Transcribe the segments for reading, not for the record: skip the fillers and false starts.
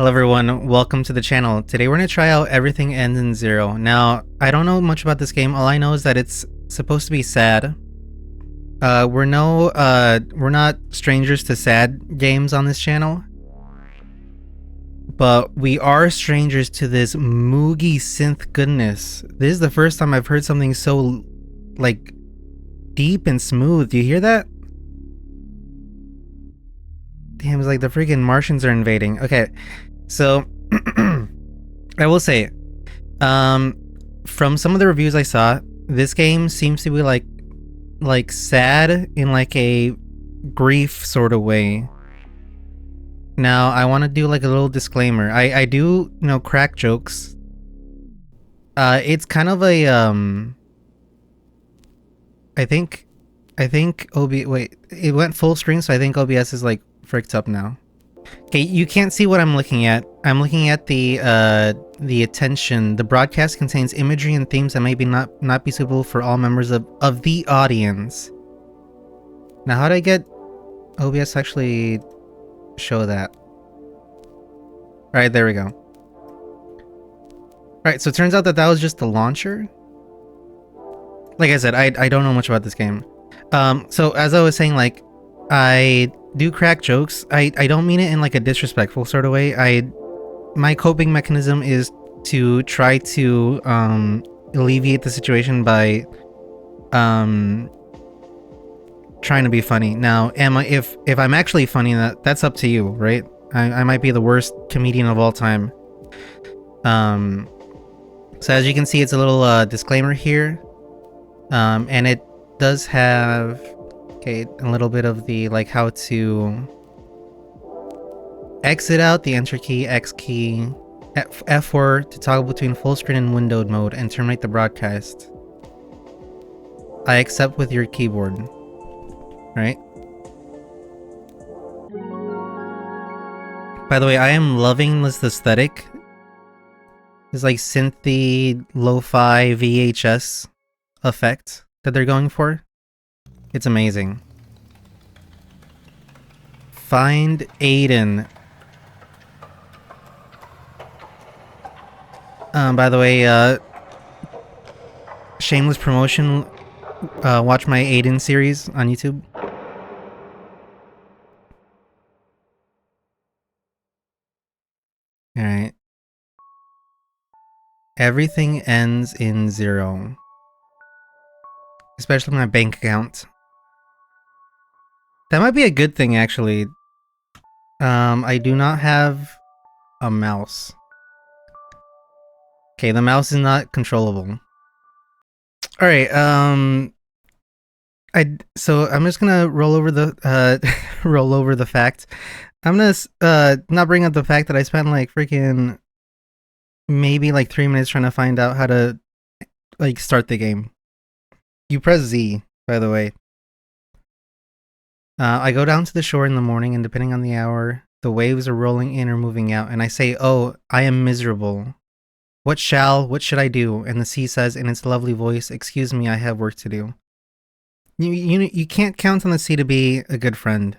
Hello everyone, welcome to the channel. Today we're going to try out Everything Ends in Zero. Now, I don't know much about this game. All I know is that it's supposed to be sad. We're not strangers to sad games on this channel. But we are strangers to this moogie synth goodness. This is the first time I've heard something so, like, deep and smooth. Do you hear that? Damn, it's like the freaking Martians are invading. Okay, so I will say, from some of the reviews I saw, this game seems to be like sad in like a grief sort of way. Now, I want to do like a little disclaimer. I do, crack jokes. It's kind of a I think wait, it went full screen, so I think OBS is like fricked up now. Okay, you can't see what I'm looking at. I'm looking at the attention. The broadcast contains imagery and themes that may not be suitable for all members of the audience. Now, how do I get OBS to actually show that? Alright, there we go. Alright, so it turns out that was just the launcher. Like I said, I don't know much about this game. So as I was saying, like, I do crack jokes. I don't mean it in like a disrespectful sort of way. My coping mechanism is to try to alleviate the situation by trying to be funny. Now, if I'm actually funny, that's up to you, right? I might be the worst comedian of all time. So as you can see, it's a little disclaimer here, and it does have a little bit of the like how to exit out, the enter key, X key, F4 to toggle between full screen and windowed mode, and terminate the broadcast. I accept with your keyboard. Right? By the way, I am loving this aesthetic. It's like synthy, lo-fi, VHS effect that they're going for. It's amazing. Find Aiden. By the way, shameless promotion. Watch my Aiden series on YouTube. Alright. Everything ends in zero. Especially my bank account. That might be a good thing, actually. I do not have a mouse. Okay, the mouse is not controllable. Alright, so I'm just gonna roll over the fact. I'm gonna not bring up the fact that I spent like freaking maybe like 3 minutes trying to find out how to like start the game. You press Z, by the way. I go down to the shore in the morning, and depending on the hour, the waves are rolling in or moving out, and I say, "Oh, I am miserable. What should I do?" And the sea says in its lovely voice, "Excuse me, I have work to do." You can't count on the sea to be a good friend.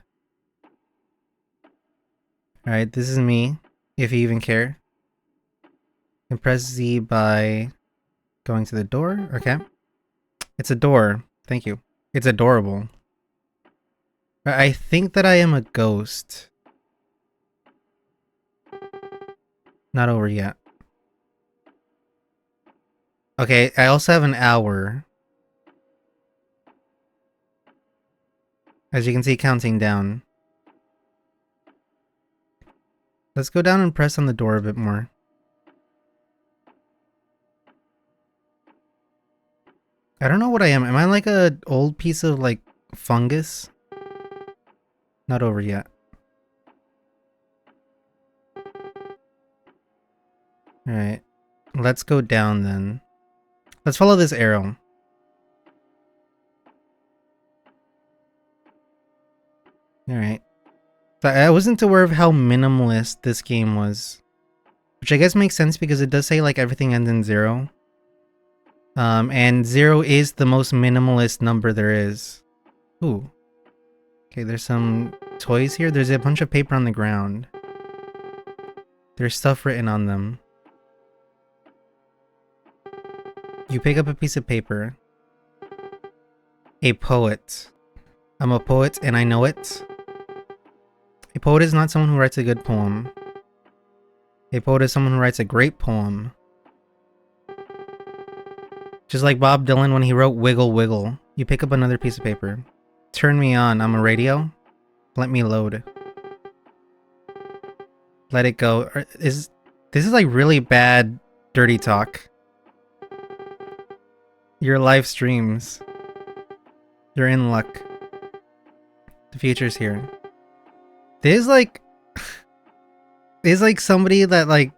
Alright, this is me, if you even care. And press Z by going to the door. Okay. It's a door. Thank you. It's adorable. I think that I am a ghost. Not over yet. Okay, I also have an hour. As you can see, counting down. Let's go down and press on the door a bit more. I don't know what I am. Am I like a old piece of like fungus? Not over yet. Alright. Let's go down then. Let's follow this arrow. Alright. So I wasn't aware of how minimalist this game was. Which I guess makes sense because it does say like everything ends in zero. And zero is the most minimalist number there is. Ooh. Okay, there's some toys here. There's a bunch of paper on the ground. There's stuff written on them. You pick up a piece of paper. A poet. I'm a poet and I know it. A poet is not someone who writes a good poem. A poet is someone who writes a great poem. Just like Bob Dylan when he wrote Wiggle Wiggle. You pick up another piece of paper. Turn me on, I'm a radio. Let me load. Let it go. This is like really bad dirty talk. Your live streams. You're in luck. The future's here. There's like somebody that like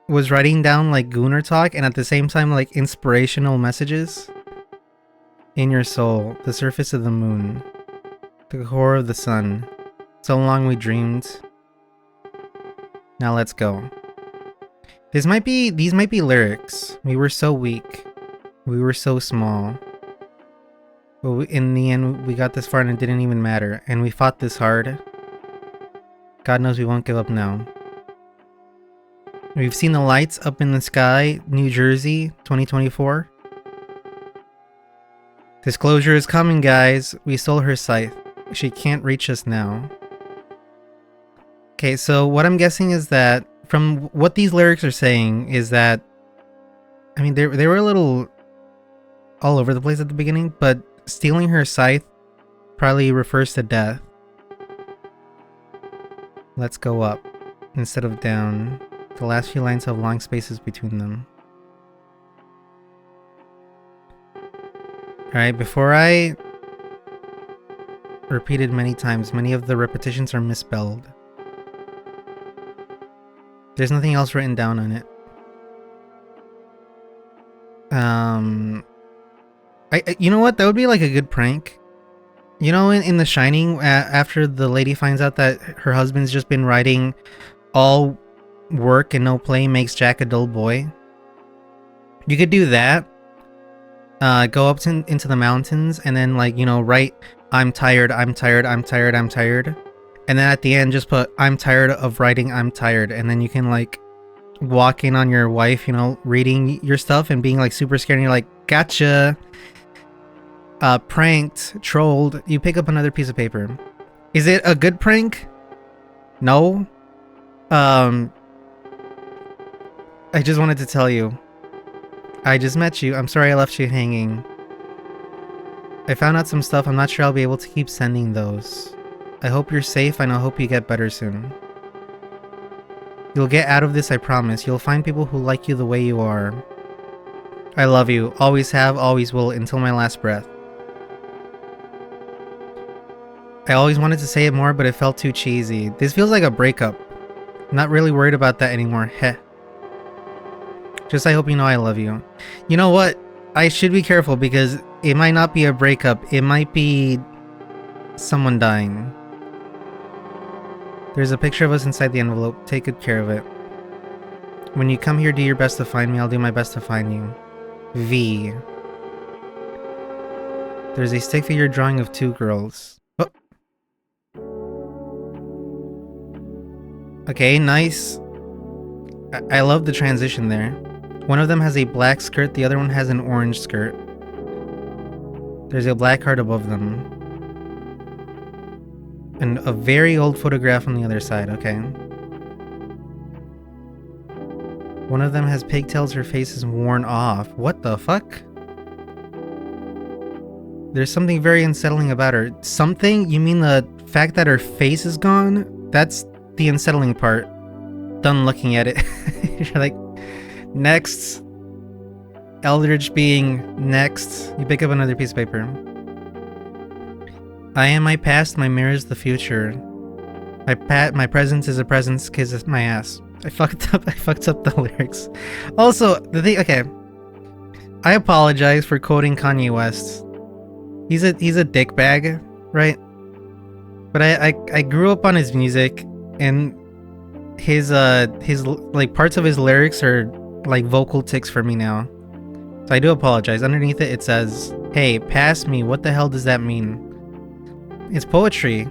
was writing down like Gooner talk and at the same time like inspirational messages. In your soul, the surface of the moon, the core of the sun. So long we dreamed. Now let's go. These might be lyrics. We were so weak. We were so small. But in the end, we got this far and it didn't even matter. And we fought this hard. God knows we won't give up now. We've seen the lights up in the sky, New Jersey, 2024. Disclosure is coming, guys. We stole her scythe. She can't reach us now. Okay, so what I'm guessing is that, from what these lyrics are saying, is that, I mean, they were a little all over the place at the beginning, but stealing her scythe probably refers to death. Let's go up instead of down. The last few lines have long spaces between them. Alright, before I repeated many times, many of the repetitions are misspelled. There's nothing else written down on it. You know what? That would be like a good prank. You know, in The Shining, after the lady finds out that her husband's just been writing all work and no play makes Jack a dull boy. You could do that. Go up into the mountains and then, like, you know, write, I'm tired, I'm tired, I'm tired, I'm tired. And then at the end, just put, I'm tired of writing, I'm tired. And then you can, like, walk in on your wife, you know, reading your stuff and being, like, super scared. And you're like, gotcha. Pranked, trolled. You pick up another piece of paper. Is it a good prank? No. I just wanted to tell you. I just met you. I'm sorry I left you hanging. I found out some stuff. I'm not sure I'll be able to keep sending those. I hope you're safe and I hope you get better soon. You'll get out of this, I promise. You'll find people who like you the way you are. I love you. Always have, always will, until my last breath. I always wanted to say it more, but it felt too cheesy. This feels like a breakup. I'm not really worried about that anymore. Heh. Just I hope you know I love you. You know what? I should be careful because it might not be a breakup. It might be someone dying. There's a picture of us inside the envelope. Take good care of it. When you come here, do your best to find me. I'll do my best to find you. V. There's a stick figure drawing of two girls. Oh. Okay, nice. I love the transition there. One of them has a black skirt, the other one has an orange skirt. There's a black heart above them. And a very old photograph on the other side, okay. One of them has pigtails, her face is worn off. What the fuck? There's something very unsettling about her. Something? You mean the fact that her face is gone? That's the unsettling part. Done looking at it. You're like, next. Eldritch being next. You pick up another piece of paper. I am my past, my mirror is the future. My present is a present, kiss my ass. I fucked up the lyrics. Also, the thing, okay. I apologize for quoting Kanye West. He's a dickbag, right? But I grew up on his music, and his like parts of his lyrics are like vocal tics for me now. So I do apologize. Underneath it, it says, "Hey, pass me." What the hell does that mean? It's poetry.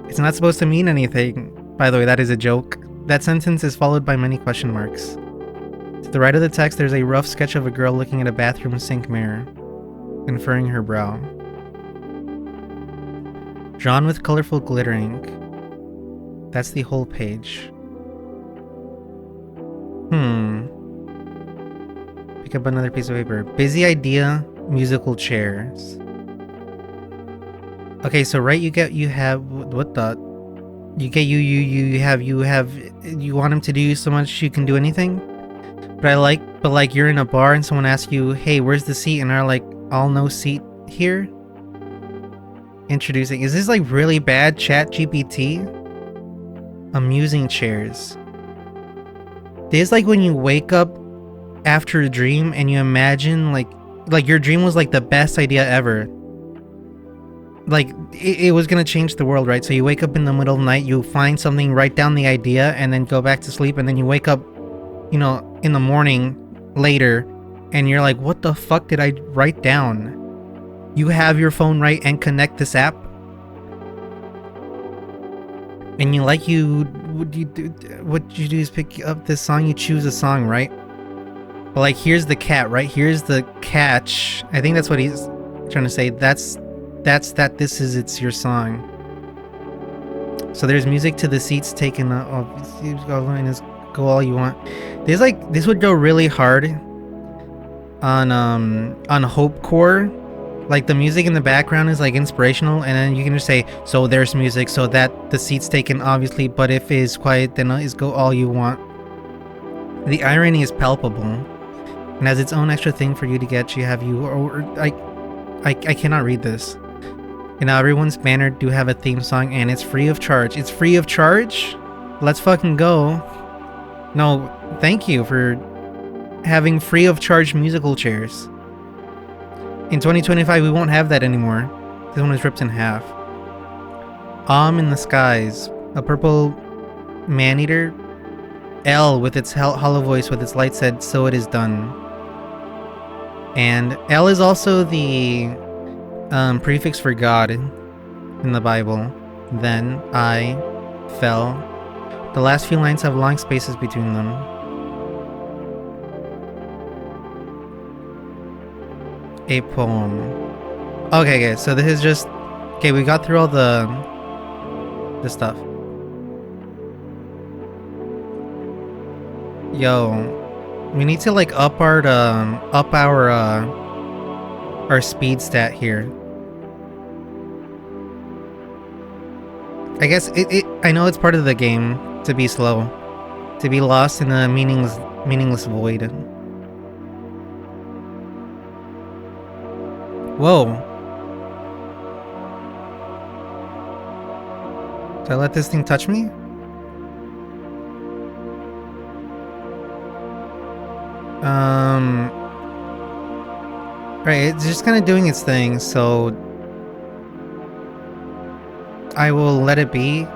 It's not supposed to mean anything. By the way, that is a joke. That sentence is followed by many question marks. To the right of the text, there's a rough sketch of a girl looking at a bathroom sink mirror and furrowing her brow. Drawn with colorful glitter ink. That's the whole page. Pick up another piece of paper. Busy idea, musical chairs. Okay, so right, you want him to do so much you can do anything? But like you're in a bar and someone asks you, hey, where's the seat? And are like, I'll no seat here? Introducing, is this like really bad Chat GPT? Amusing chairs. This is like when you wake up after a dream and you imagine like your dream was like the best idea ever. Like it was gonna change the world, right? So you wake up in the middle of the night, you find something, write down the idea, and then go back to sleep, and then you wake up, you know, in the morning later, and you're like, what the fuck did I write down? You have your phone right and connect this app, and what you do is pick up this song, you choose a song, right? But like, here's the cat, right? Here's the catch. I think that's what he's trying to say. It's your song. So there's music to the seats taken go all you want. This would go really hard on Hope Core. Like the music in the background is like inspirational, and then you can just say, so there's music, so that the seat's taken obviously, but if it is quiet, then is go all you want. The irony is palpable, and has its own extra thing for you to get. I cannot read this. And now everyone's banner do have a theme song, and it's free of charge. It's free of charge? Let's fucking go. No, thank you for having free of charge musical chairs. In 2025, we won't have that anymore. This one is ripped in half. In the skies. A purple man-eater. L with its hollow voice with its light said, so it is done. And L is also the prefix for God in the Bible. Then I fell. The last few lines have long spaces between them. A poem. Okay, so this is just... Okay, we got through all the stuff. Yo, we need to like up our speed stat here. I guess I know it's part of the game to be slow, to be lost in a meaningless void. Whoa. Did I let this thing touch me? Right, it's just kind of doing its thing, so I will let it be.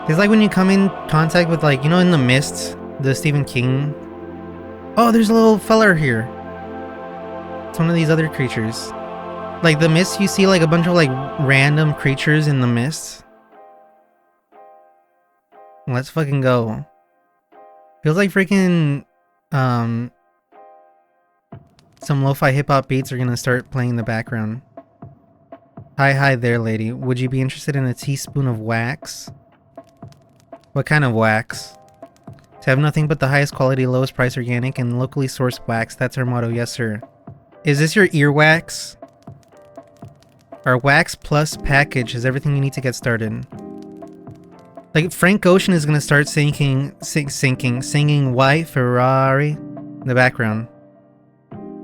It's like when you come in contact with, like, you know, in The Mist, the Stephen King. Oh, there's a little feller here. It's one of these other creatures. Like The Mist, you see like a bunch of like random creatures in The Mist. Let's fucking go. Feels like freaking some lo-fi hip-hop beats are gonna start playing in the background. Hi there, lady. Would you be interested in a teaspoon of wax? What kind of wax? To have nothing but the highest quality, lowest price organic and locally sourced wax. That's our motto. Yes, sir. Is this your earwax? Our Wax Plus package is everything you need to get started. Like, Frank Ocean is gonna start singing White Ferrari in the background.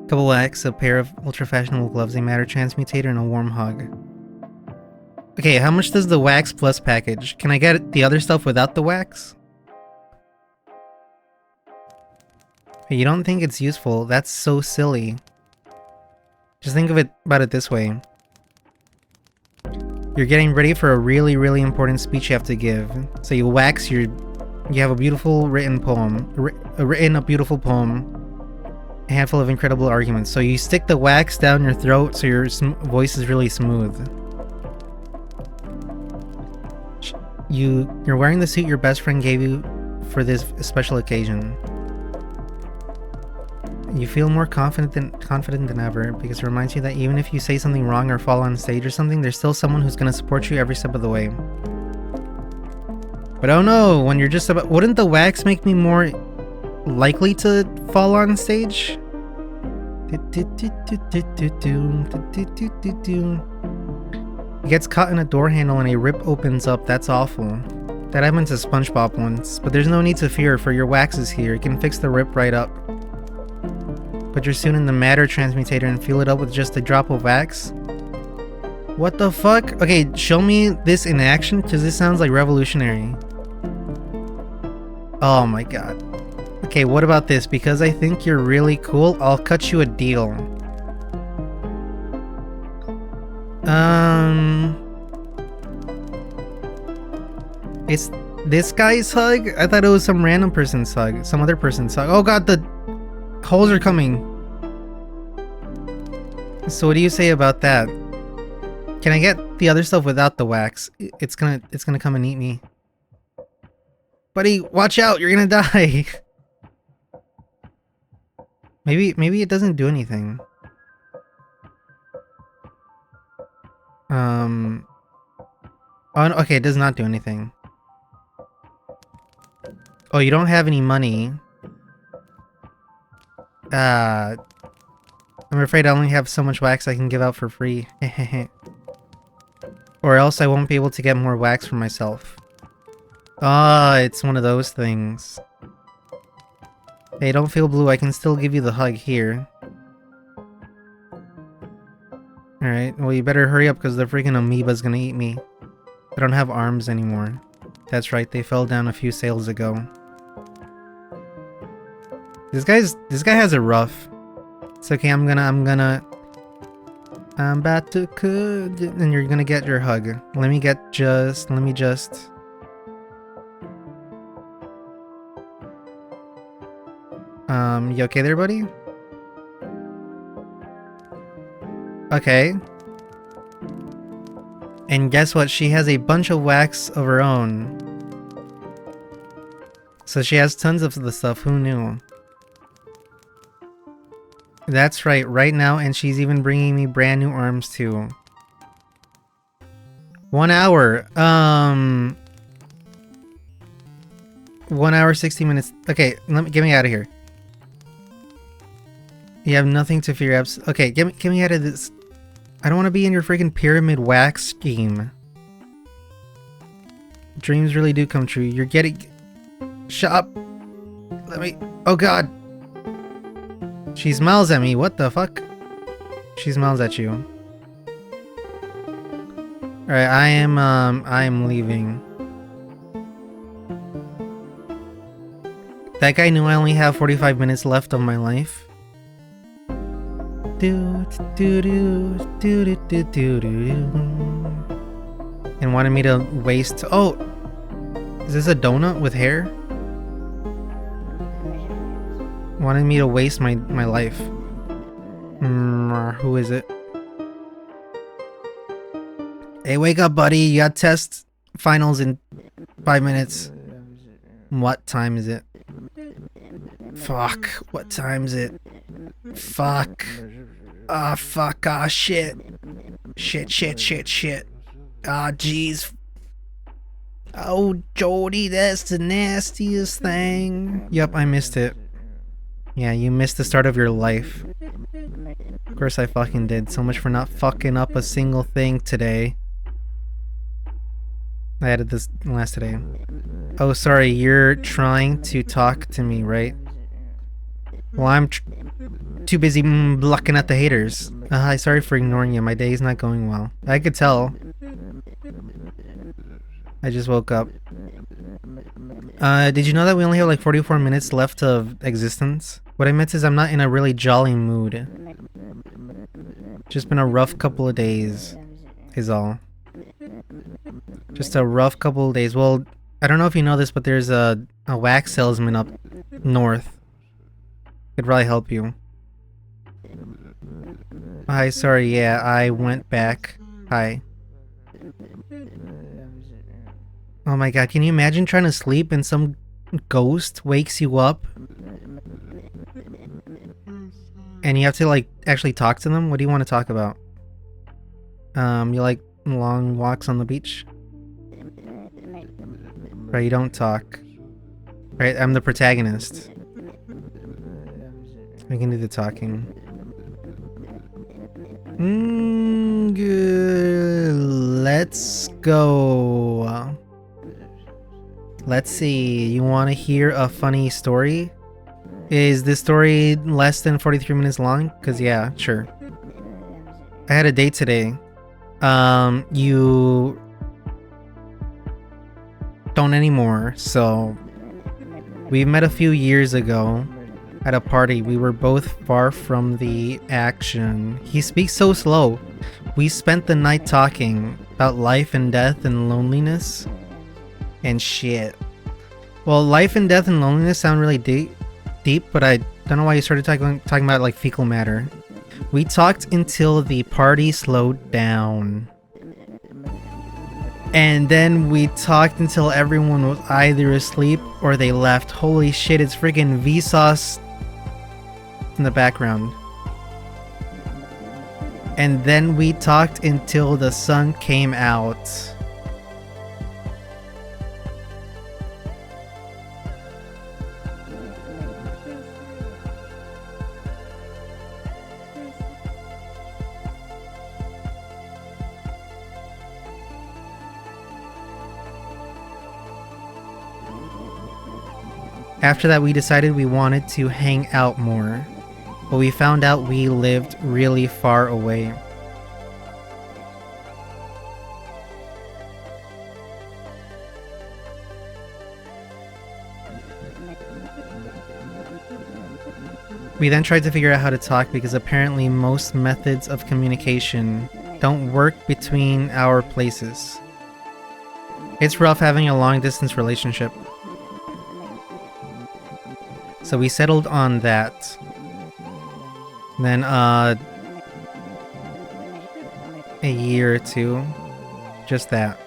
Couple wax, a pair of ultra fashionable gloves, a matter transmutator, and a warm hug. Okay, how much does the Wax Plus package? Can I get the other stuff without the wax? You don't think it's useful? That's so silly. Just think about it this way. You're getting ready for a really, really important speech you have to give. So you wax you have a beautiful written poem, a beautiful poem, a handful of incredible arguments. So you stick the wax down your throat so your voice is really smooth. You're wearing the suit your best friend gave you for this special occasion. You feel more confident than ever because it reminds you that even if you say something wrong or fall on stage or something, there's still someone who's gonna support you every step of the way. But oh no, when you're just about, wouldn't the wax make me more likely to fall on stage? He gets caught in a door handle and a rip opens up. That's awful. That happened to SpongeBob once, but there's no need to fear for your wax is here. It can fix the rip right up. Put your suit in the matter transmutator and fill it up with just a drop of wax. What the fuck? Okay, show me this in action because this sounds like revolutionary. Oh my god. Okay, what about this? Because I think you're really cool, I'll cut you a deal. It's this guy's hug? I thought it was some random person's hug. Some other person's hug. Oh god, the holes are coming. So what do you say about that? Can I get the other stuff without the wax? It's gonna come and eat me. Buddy, watch out, you're gonna die. Maybe it doesn't do anything. Oh, no, okay, it does not do anything. Oh, you don't have any money. I'm afraid I only have so much wax I can give out for free. Or else I won't be able to get more wax for myself. Ah, it's one of those things. Hey, don't feel blue, I can still give you the hug here. Alright, well you better hurry up because the freaking amoeba's gonna eat me. I don't have arms anymore. That's right, they fell down a few sales ago. This guy has it rough. It's okay, I'm about to cook, and you're gonna get your hug. Let me just... You okay there, buddy? Okay. And guess what? She has a bunch of wax of her own. So she has tons of the stuff, who knew? That's right now, and she's even bringing me brand new arms too. 1 hour. 1 hour, 60 minutes. Okay, get me out of here. You have nothing to fear. Okay, get me out of this. I don't want to be in your freaking pyramid wax scheme. Dreams really do come true. You're getting... Shut up. Let me... Oh god. She smiles at me. What the fuck? She smiles at you. Alright, I am leaving. That guy knew I only have 45 minutes left of my life. And wanted me to waste... Oh! Is this a donut with hair? Wanted me to waste my life. Who is it? Hey, wake up, buddy. You got test finals in 5 minutes. What time is it? Fuck. What time is it? Fuck. Ah, fuck. Ah, shit. Shit. Ah, jeez. Oh, Jody, that's the nastiest thing. Yep, I missed it. Yeah, you missed the start of your life. Of course I fucking did. So much for not fucking up a single thing today. I added this last today. Oh, sorry, you're trying to talk to me, right? Well, I'm too busy blocking at the haters. Hi, sorry for ignoring you. My day's not going well. I could tell. I just woke up. Did you know that we only have like 44 minutes left of existence? What I meant is I'm not in a really jolly mood. Just been a rough couple of days, is all. Just a rough couple of days. Well, I don't know if you know this, but there's a wax salesman up north. Could probably help you. Hi, sorry, yeah, I went back. Hi. Oh my god, can you imagine trying to sleep and some ghost wakes you up? And you have to like actually talk to them? What do you want to talk about? You like long walks on the beach? Right, you don't talk. Right, I'm the protagonist. We can do the talking. Good. Let's go. Let's see. You want to hear a funny story? Is this story less than 43 minutes long? Because, yeah, sure. I had a date today. You don't anymore, so we met a few years ago at a party. We were both far from the action. He speaks so slow. We spent the night talking about life and death and loneliness and shit. Well, life and death and loneliness sound really deep, but I don't know why you started talking about like fecal matter. We talked until the party slowed down. And then we talked until everyone was either asleep or they left. Holy shit, it's freaking Vsauce in the background. And then we talked until the sun came out. After that, we decided we wanted to hang out more, but we found out we lived really far away. We then tried to figure out how to talk because apparently most methods of communication don't work between our places. It's rough having a long-distance relationship. So we settled on that. Then, a year or two. Just that.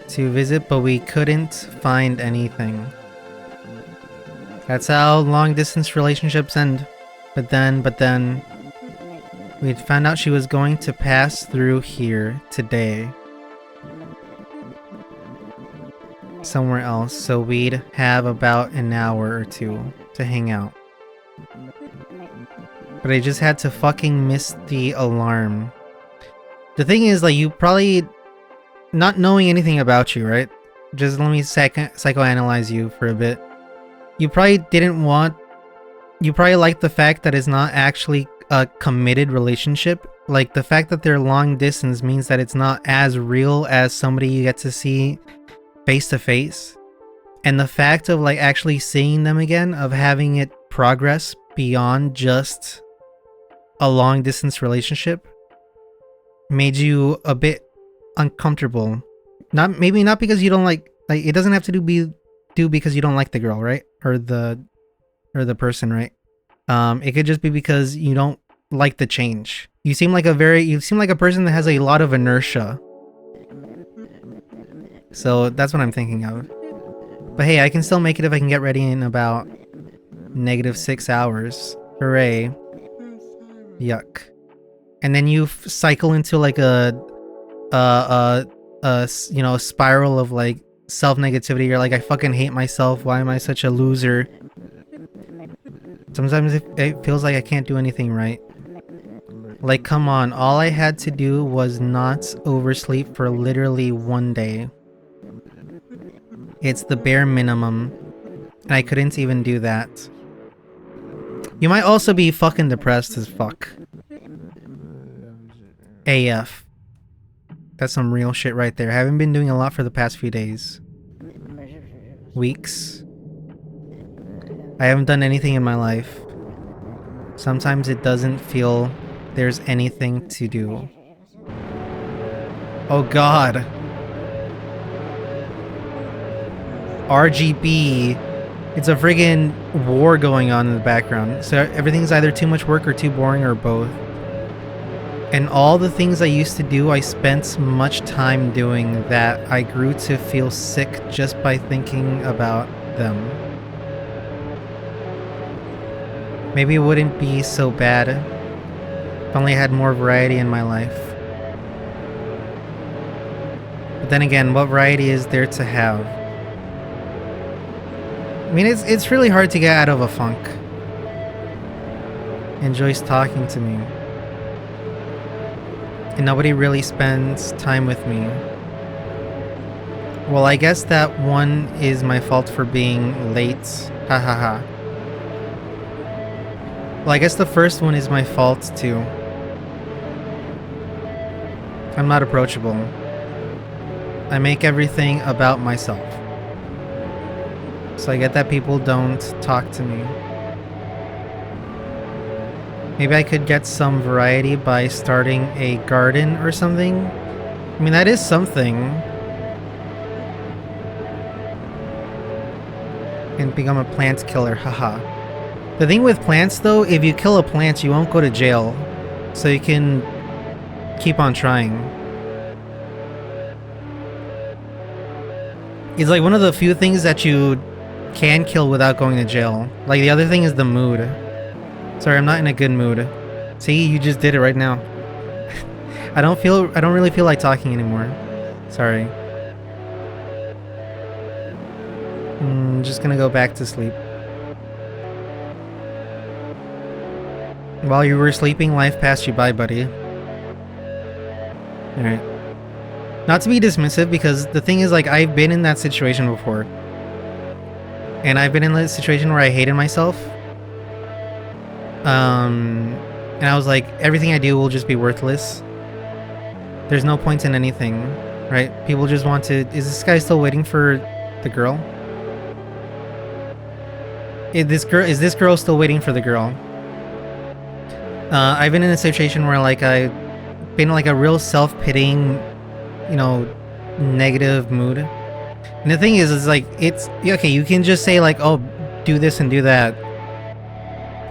To visit, but we couldn't find anything. That's how long-distance relationships end. But then, we found out she was going to pass through here today. Somewhere else, so we'd have about an hour or two to hang out. But I just had to fucking miss the alarm. The thing is, like, you probably... Not knowing anything about you, right? Just let me psychoanalyze you for a bit. You probably didn't want... You probably like the fact that it's not actually a committed relationship. Like, the fact that they're long distance means that it's not as real as somebody you get to see face to face, and the fact of like actually seeing them again, of having it progress beyond just a long distance relationship, made you a bit uncomfortable. Maybe not because you don't like it doesn't have to do because you don't like the girl, right? Or the person, right? It could just be because you don't like the change. You seem like a person that has a lot of inertia. So that's what I'm thinking of. But hey, I can still make it if I can get ready in about -6 hours. Hooray. Yuck. And then you cycle into like a spiral of like self-negativity. You're like, I fucking hate myself. Why am I such a loser? Sometimes it feels like I can't do anything right. Like, come on. All I had to do was not oversleep for literally 1 day. It's the bare minimum, and I couldn't even do that. You might also be fucking depressed as fuck. AF. That's some real shit right there. I haven't been doing a lot for the past few days. Weeks. I haven't done anything in my life. Sometimes it doesn't feel there's anything to do. Oh god. RGB. It's a friggin' war going on in the background. So everything's either too much work or too boring or both. And all the things I used to do, I spent much time doing that I grew to feel sick just by thinking about them. Maybe it wouldn't be so bad if only I had more variety in my life. But then again, what variety is there to have? I mean, it's really hard to get out of a funk. Enjoys talking to me. And nobody really spends time with me. Well, I guess that one is my fault for being late. Ha ha ha. Well, I guess the first one is my fault too. I'm not approachable. I make everything about myself. So I get that people don't talk to me. Maybe I could get some variety by starting a garden or something. I mean, that is something. And become a plant killer, haha. The thing with plants though, if you kill a plant, you won't go to jail. So you can keep on trying. It's like one of the few things that you can kill without going to jail. Like the other thing is the mood. Sorry, I'm not in a good mood. See, you just did it right now. I don't really feel like talking anymore. Sorry. I'm just gonna go back to sleep. While you were sleeping, life passed you by, buddy. Alright. Not to be dismissive, because the thing is, like, I've been in that situation before. And I've been in a situation where I hated myself. And I was like, everything I do will just be worthless. There's no point in anything, right? People just want to... Is this guy still waiting for the girl? Is this girl still waiting for the girl? I've been in a situation where, like, I've been in, like, a real self-pitying, you know, negative mood. And the thing is like, it's... Okay, you can just say, like, oh, do this and do that.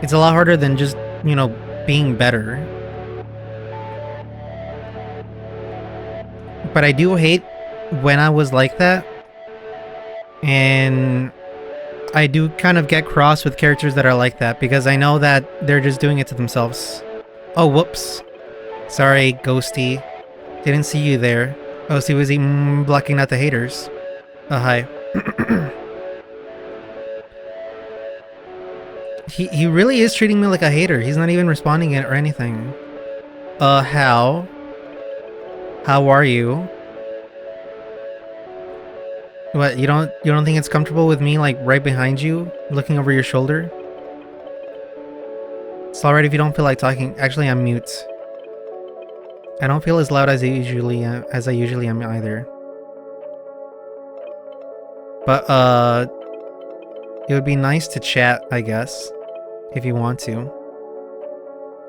It's a lot harder than just, you know, being better. But I do hate when I was like that. And I do kind of get cross with characters that are like that, because I know that they're just doing it to themselves. Oh, whoops. Sorry, Ghosty. Didn't see you there. Oh, so was he blocking out the haters? Oh, hi. He really is treating me like a hater. He's not even responding or anything. How? How are you? What, you don't think it's comfortable with me, like, right behind you, looking over your shoulder? It's alright if you don't feel like talking. Actually, I'm mute. I don't feel as loud as I usually am either. But it would be nice to chat, I guess, if you want to.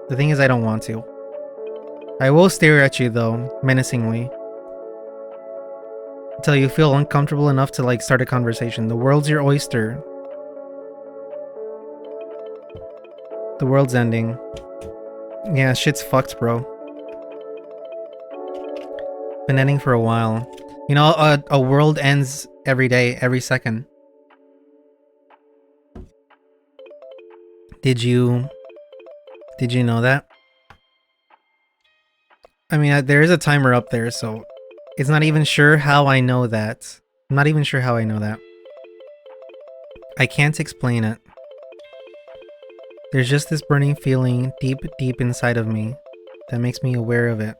The thing is, I don't want to. I will stare at you though, menacingly, until you feel uncomfortable enough to, like, start a conversation. The world's your oyster. The world's ending. Yeah, shit's fucked, bro. Been ending for a while. You know, a world ends every day, every second. Did you know that? I mean, there is a timer up there, so it's not even sure how I know that. I'm not even sure how I know that. I can't explain it. There's just this burning feeling deep, deep inside of me that makes me aware of it.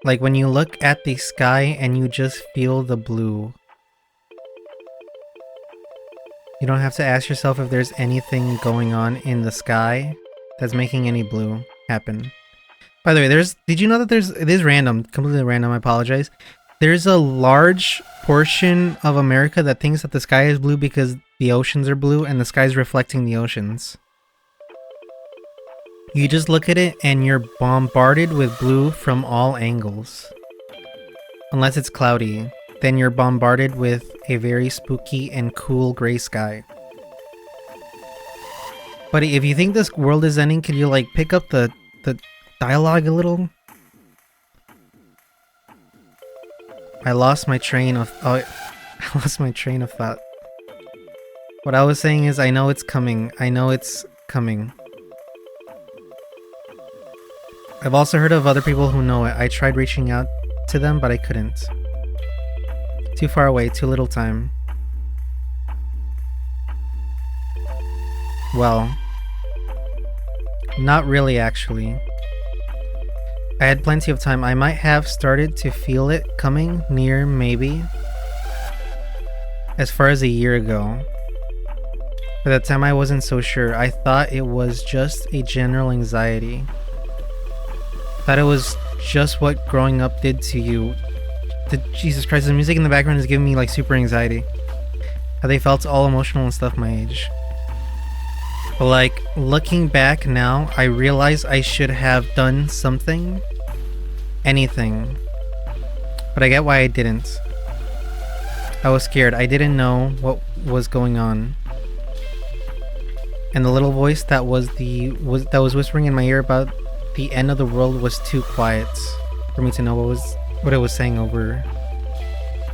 Like when you look at the sky and you just feel the blue. You don't have to ask yourself if there's anything going on in the sky that's making any blue happen. By the way, did you know that it is random, completely random, I apologize. There's a large portion of America that thinks that the sky is blue because the oceans are blue and the sky is reflecting the oceans. You just look at it and you're bombarded with blue from all angles. Unless it's cloudy, then you're bombarded with a very spooky and cool gray sky. But if you think this world is ending, could you, like, pick up the dialogue a little. I lost my train of I lost my train of thought. What I was saying is, I know it's coming. I know it's coming. I've also heard of other people who know it. I tried reaching out to them, but I couldn't. Too far away, too little time. Well, not really actually. I had plenty of time. I might have started to feel it coming near, maybe, as far as a year ago. By that time I wasn't so sure. I thought it was just a general anxiety. Thought it was just what growing up did to you. Jesus Christ, the music in the background is giving me like super anxiety. How they felt all emotional and stuff my age. But like, looking back now, I realize I should have done something. Anything. But I get why I didn't. I was scared. I didn't know what was going on. And the little voice that was whispering in my ear about the end of the world was too quiet for me to know what it was saying over.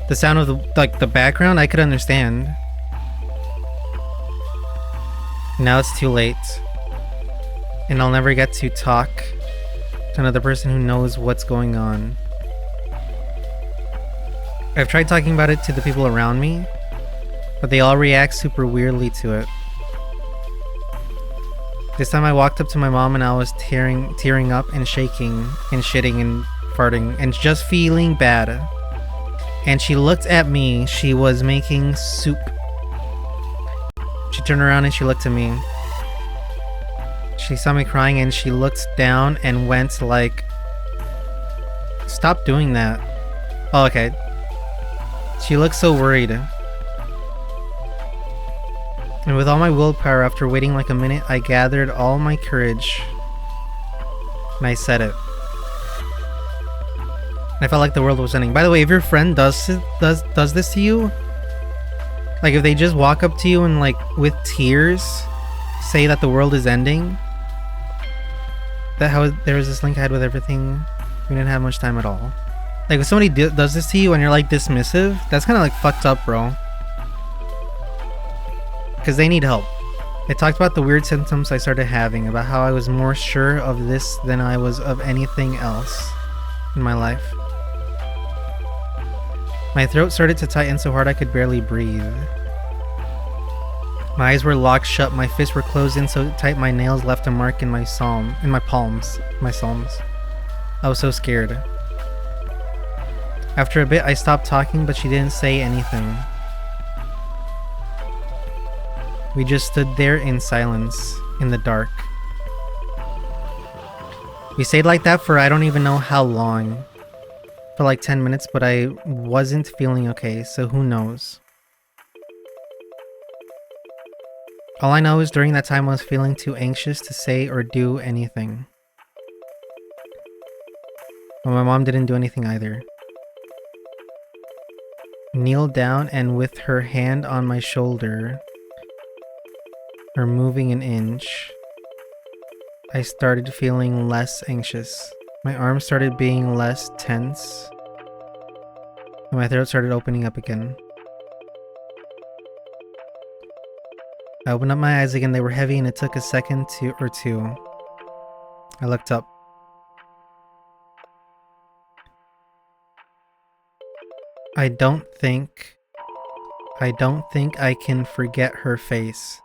The sound of the background I could understand. Now it's too late. And I'll never get to talk to another person who knows what's going on. I've tried talking about it to the people around me, but they all react super weirdly to it. This time I walked up to my mom and I was tearing up and shaking and shitting and farting and just feeling bad. And she looked at me. She was making soup. She turned around and she looked at me. She saw me crying and she looked down and went like, "Stop doing that." Oh, okay. She looked so worried. And with all my willpower, after waiting like a minute, I gathered all my courage. And I said it. And I felt like the world was ending. By the way, if your friend does this to you, like if they just walk up to you and like with tears say that the world is ending, there was this link I had with everything. We didn't have much time at all. Like if somebody does this to you and you're like dismissive, that's kind of like fucked up, bro. Because they need help. I talked about the weird symptoms I started having, about how I was more sure of this than I was of anything else in my life. My throat started to tighten so hard I could barely breathe. My eyes were locked shut, my fists were closed in so tight my nails left a mark in my palms. I was so scared. After a bit I stopped talking, but she didn't say anything. We just stood there in silence, in the dark. We stayed like that for I don't even know how long. For like 10 minutes, but I wasn't feeling okay, so who knows. All I know is during that time I was feeling too anxious to say or do anything. But my mom didn't do anything either. Kneeled down and with her hand on my shoulder, her moving an inch, I started feeling less anxious. My arms started being less tense, and my throat started opening up again. I opened up my eyes again. They were heavy and it took a second or two. I looked up. I don't think I can forget her face.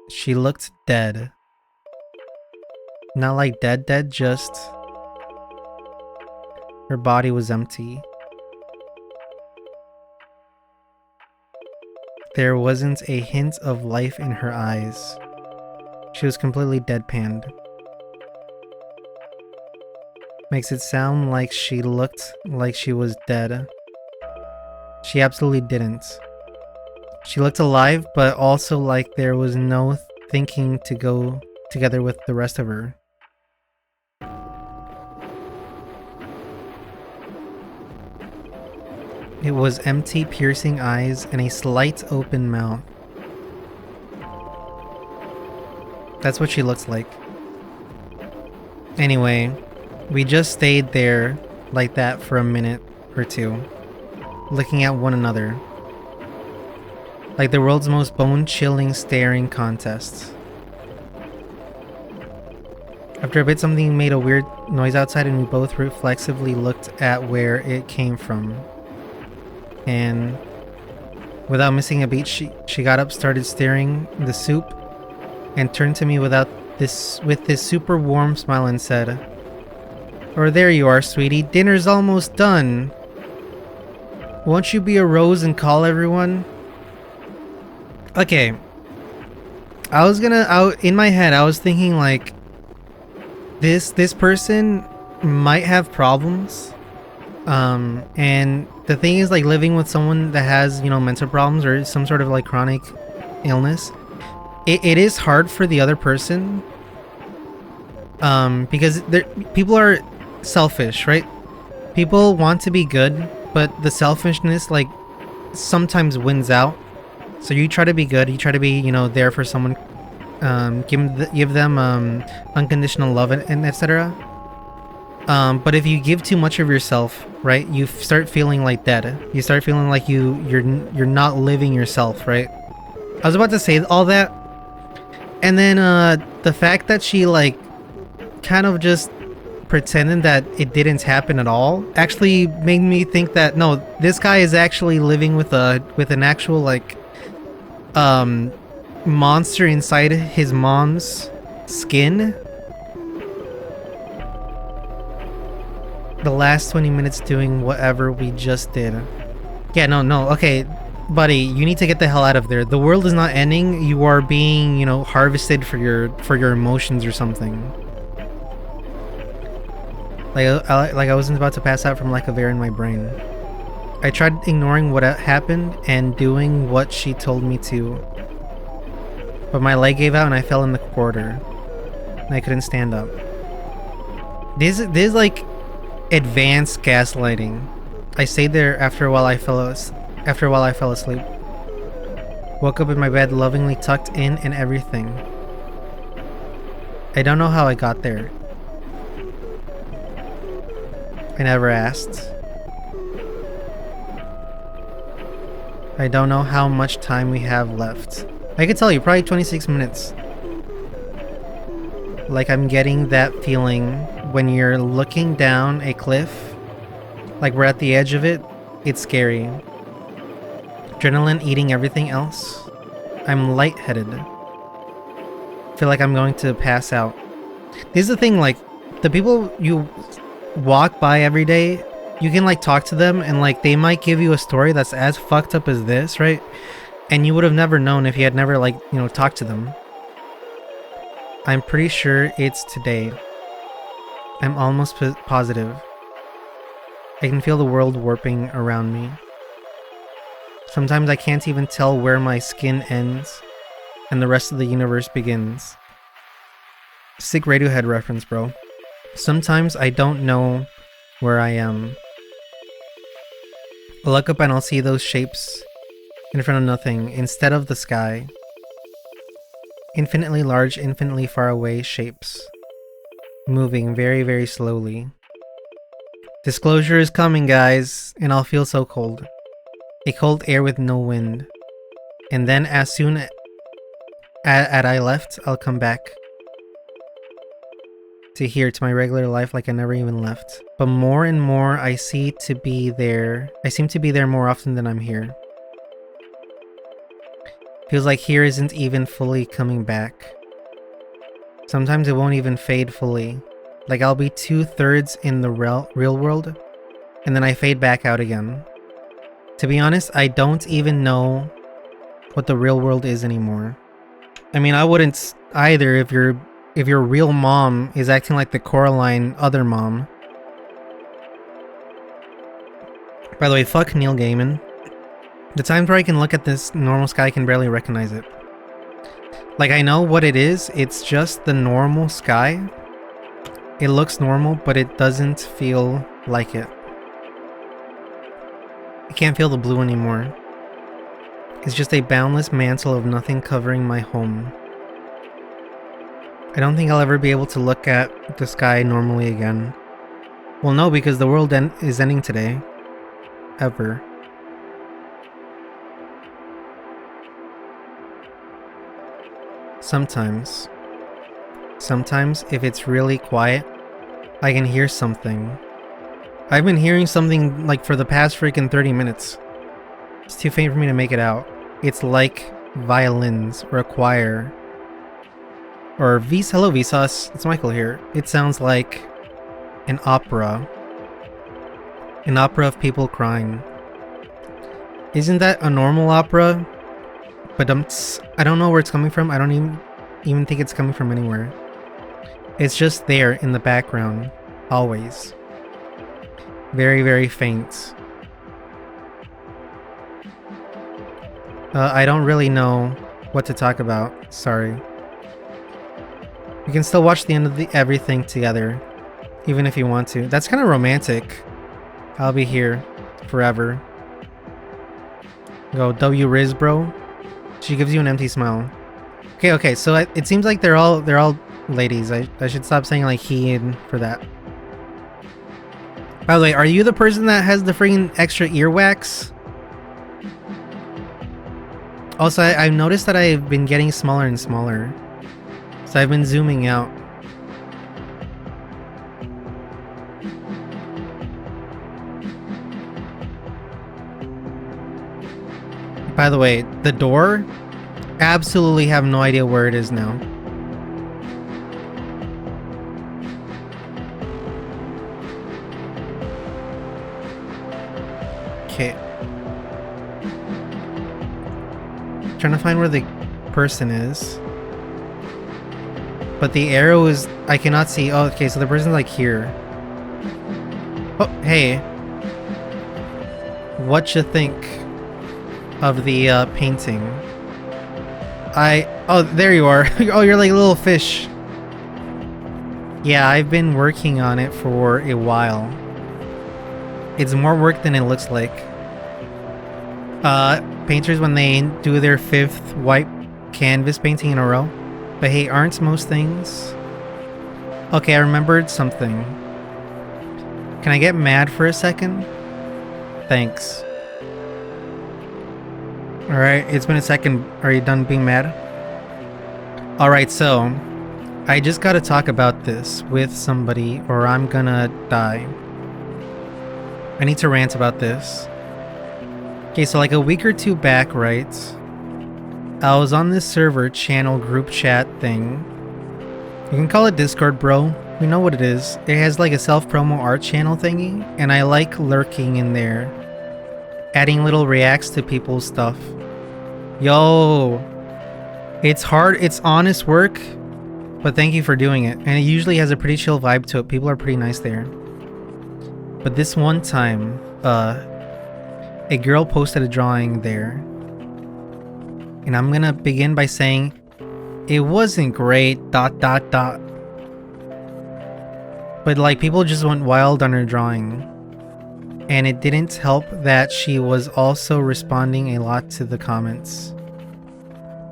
She looked dead. Not like dead, just her body was empty. There wasn't a hint of life in her eyes. She was completely deadpanned. Makes it sound like she looked like she was dead. She absolutely didn't. She looked alive, but also like there was no thinking to go together with the rest of her. It was empty, piercing eyes and a slight open mouth. That's what she looks like. Anyway, we just stayed there like that for a minute or two, looking at one another. Like the world's most bone-chilling staring contest. After a bit, something made a weird noise outside and we both reflexively looked at where it came from. And without missing a beat, she got up, started stirring the soup, and turned to me with this super warm smile and said, "Oh, there you are, sweetie. Dinner's almost done. Won't you be a rose and call everyone?" Okay. In my head, I was thinking like, this person might have problems. And the thing is, like, living with someone that has, mental problems or some sort of like chronic illness, it is hard for the other person. Because people are selfish, right? People want to be good, but the selfishness, like, sometimes wins out. So you try to be good, you try to be, there for someone, give them unconditional love and etc. But if you give too much of yourself, right, you start feeling like dead. You start feeling like you're not living yourself, right? I was about to say all that, and then the fact that she like kind of just pretended that it didn't happen at all actually made me think that no, this guy is actually living with an actual like monster inside his mom's skin. The last 20 minutes doing whatever we just did. Yeah, no, okay, buddy, you need to get the hell out of there. The world is not ending. You are being, harvested for your emotions or something. Like I wasn't about to pass out from lack of air in my brain. I tried ignoring what happened and doing what she told me to. But my leg gave out and I fell in the corridor. And I couldn't stand up. This is like advanced gaslighting. I stayed there after a while I fell asleep. Woke up in my bed lovingly tucked in and everything. I don't know how I got there. I never asked. I don't know how much time we have left. I could tell you, probably 26 minutes. Like I'm getting that feeling when you're looking down a cliff, like we're at the edge of it. It's scary. Adrenaline eating everything else. I'm lightheaded. Feel like I'm going to pass out. This is the thing, like, the people you walk by every day, you can like talk to them and like they might give you a story that's as fucked up as this, right? And you would have never known if you had never like, talked to them. I'm pretty sure it's today. I'm almost positive. I can feel the world warping around me. Sometimes I can't even tell where my skin ends and the rest of the universe begins. Sick Radiohead reference, bro. Sometimes I don't know where I am. I'll look up and I'll see those shapes in front of nothing instead of the sky. Infinitely large, infinitely far away shapes. Moving very, very slowly. Disclosure is coming, guys, and I'll feel so cold. A cold air with no wind. And then as soon as I left, I'll come back. To here, to my regular life like I never even left. But more and more I seem to be there more often than I'm here. Feels like here isn't even fully coming back. Sometimes it won't even fade fully. Like I'll be 2/3 in the real world, and then I fade back out again. To be honest, I don't even know what the real world is anymore. I mean, I wouldn't either if your real mom is acting like the Coraline other mom. By the way, fuck Neil Gaiman. The times where I can look at this normal sky, I can barely recognize it. Like, I know what it is. It's just the normal sky. It looks normal, but it doesn't feel like it. I can't feel the blue anymore. It's just a boundless mantle of nothing covering my home. I don't think I'll ever be able to look at the sky normally again. Well, no, because the world is ending today. Ever. Sometimes. Sometimes, if it's really quiet, I can hear something. I've been hearing something like for the past freaking 30 minutes. It's too faint for me to make it out. It's like violins or a choir. Or hello Vsauce, it's Michael here. It sounds like an opera. An opera of people crying. Isn't that a normal opera? But I don't know where it's coming from. I don't even think it's coming from anywhere. It's just there in the background. Always. Very, very faint. I don't really know what to talk about. Sorry. You can still watch the end of everything together. Even if you want to. That's kind of romantic. I'll be here. Forever. Go W Riz, bro. She gives you an empty smile. Okay, so it seems like they're all ladies. I should stop saying like he and for that. By the way, are you the person that has the freaking extra earwax? Also, I've noticed that I've been getting smaller and smaller. So I've been zooming out. By the way, the door? Absolutely have no idea where it is now. Okay. Trying to find where the person is. But the arrow is... I cannot see. Oh, okay, so the person's like here. Oh, hey. What you think of the painting? Oh, there you are. Oh, you're like a little fish. Yeah, I've been working on it for a while. It's more work than it looks like. Painters, when they do their 5th white canvas painting in a row. But hey, aren't most things... Okay, I remembered something. Can I get mad for a second? Thanks. Alright, it's been a second. Are you done being mad? Alright, so... I just gotta talk about this with somebody or I'm gonna die. I need to rant about this. Okay, so like a week or two back, right? I was on this server channel group chat thing. You can call it Discord, bro. We know what it is. It has like a self-promo art channel thingy, and I like lurking in there. Adding little reacts to people's stuff. Yo! It's hard, it's honest work, but thank you for doing it. And it usually has a pretty chill vibe to it. People are pretty nice there. But this one time, a girl posted a drawing there. And I'm gonna begin by saying, it wasn't great, ... But like, people just went wild on her drawing. And it didn't help that she was also responding a lot to the comments.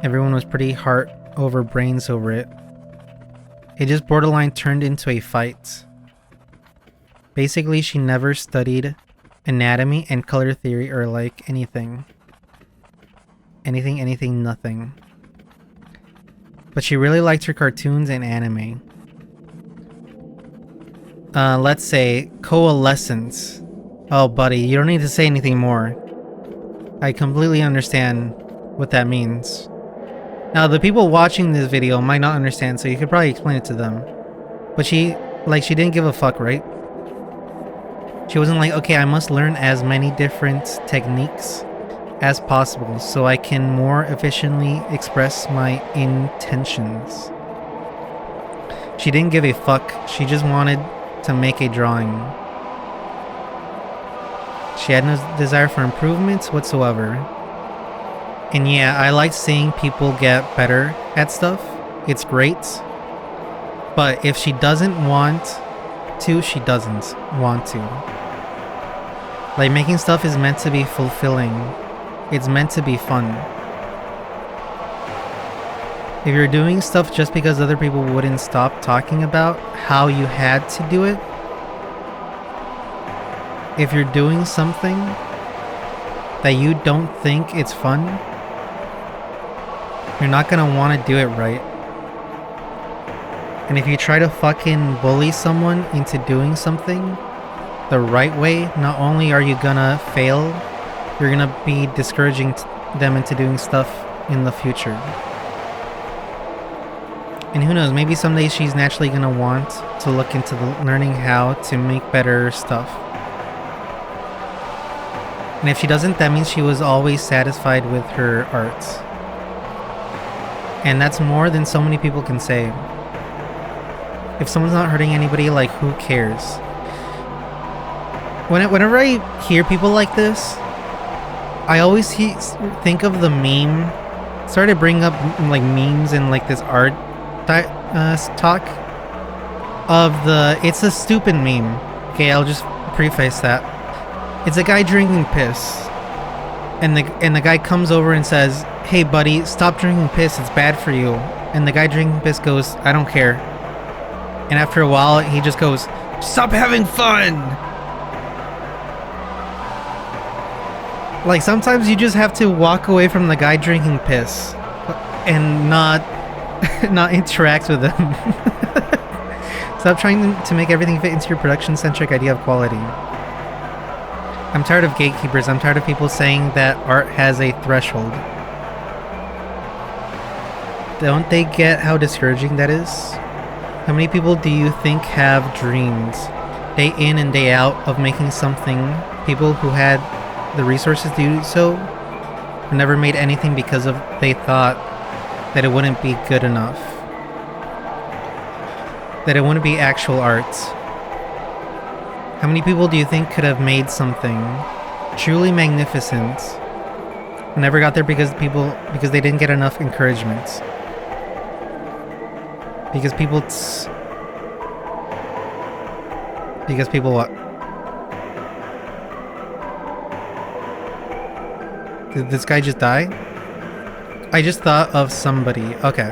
Everyone was pretty heart over brains over it. It just borderline turned into a fight. Basically, she never studied anatomy and color theory or like anything. Anything, nothing. But she really liked her cartoons and anime. Let's say coalescence. Oh, buddy, you don't need to say anything more. I completely understand what that means. Now, the people watching this video might not understand, so you could probably explain it to them. But she didn't give a fuck, right? She wasn't like, okay, I must learn as many different techniques as possible so I can more efficiently express my intentions. She didn't give a fuck. She just wanted to make a drawing. She had no desire for improvements whatsoever. And yeah, I like seeing people get better at stuff. It's great. But if she doesn't want to, she doesn't want to. Like, making stuff is meant to be fulfilling. It's meant to be fun. If you're doing stuff just because other people wouldn't stop talking about how you had to do it, if you're doing something that you don't think it's fun, you're not gonna want to do it right. And if you try to fucking bully someone into doing something the right way, not only are you gonna fail, you're gonna be discouraging them into doing stuff in the future. And who knows, maybe someday she's naturally gonna want to look into learning how to make better stuff. And if she doesn't, that means she was always satisfied with her arts. And that's more than so many people can say. If someone's not hurting anybody, like, who cares? Whenever I hear people like this, I always think of the meme. Started bringing up like memes and like this art talk of the it's a stupid meme. Okay, I'll just preface that. It's a guy drinking piss, and the guy comes over and says, "Hey buddy, stop drinking piss, it's bad for you." And the guy drinking piss goes, "I don't care." And after a while he just goes, "Stop having fun." Like, sometimes you just have to walk away from the guy drinking piss and not interact with them. Stop trying to make everything fit into your production-centric idea of quality. I'm tired of gatekeepers. I'm tired of people saying that art has a threshold. Don't they get how discouraging that is? How many people do you think have dreams, day in and day out, of making something? People who had the resources to do so never made anything because they thought that it wouldn't be good enough, that it wouldn't be actual art. How many people do you think could have made something truly magnificent and never got there because they didn't get enough encouragement? Because people what? Did this guy just die? I just thought of somebody. Okay.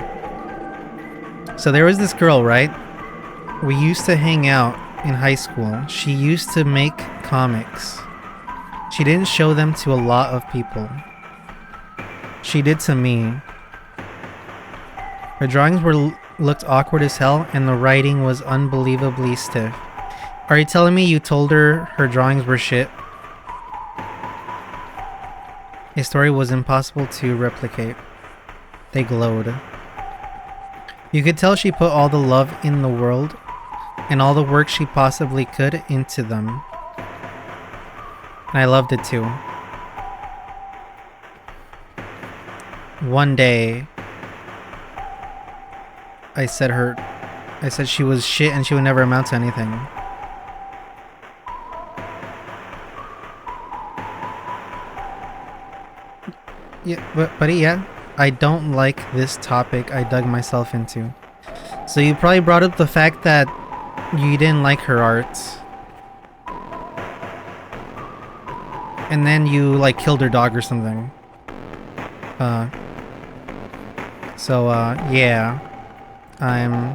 So there was this girl, right? We used to hang out in high school. She used to make comics. She didn't show them to a lot of people. She did to me. Her drawings looked awkward as hell, and the writing was unbelievably stiff. Are you telling me you told her drawings were shit? A story was impossible to replicate. They glowed. You could tell she put all the love in the world and all the work she possibly could into them. And I loved it too. One day, I said she was shit and she would never amount to anything. Yeah, buddy, yeah. I don't like this topic I dug myself into. So you probably brought up the fact that you didn't like her art. And then you, like, killed her dog or something. Yeah. I'm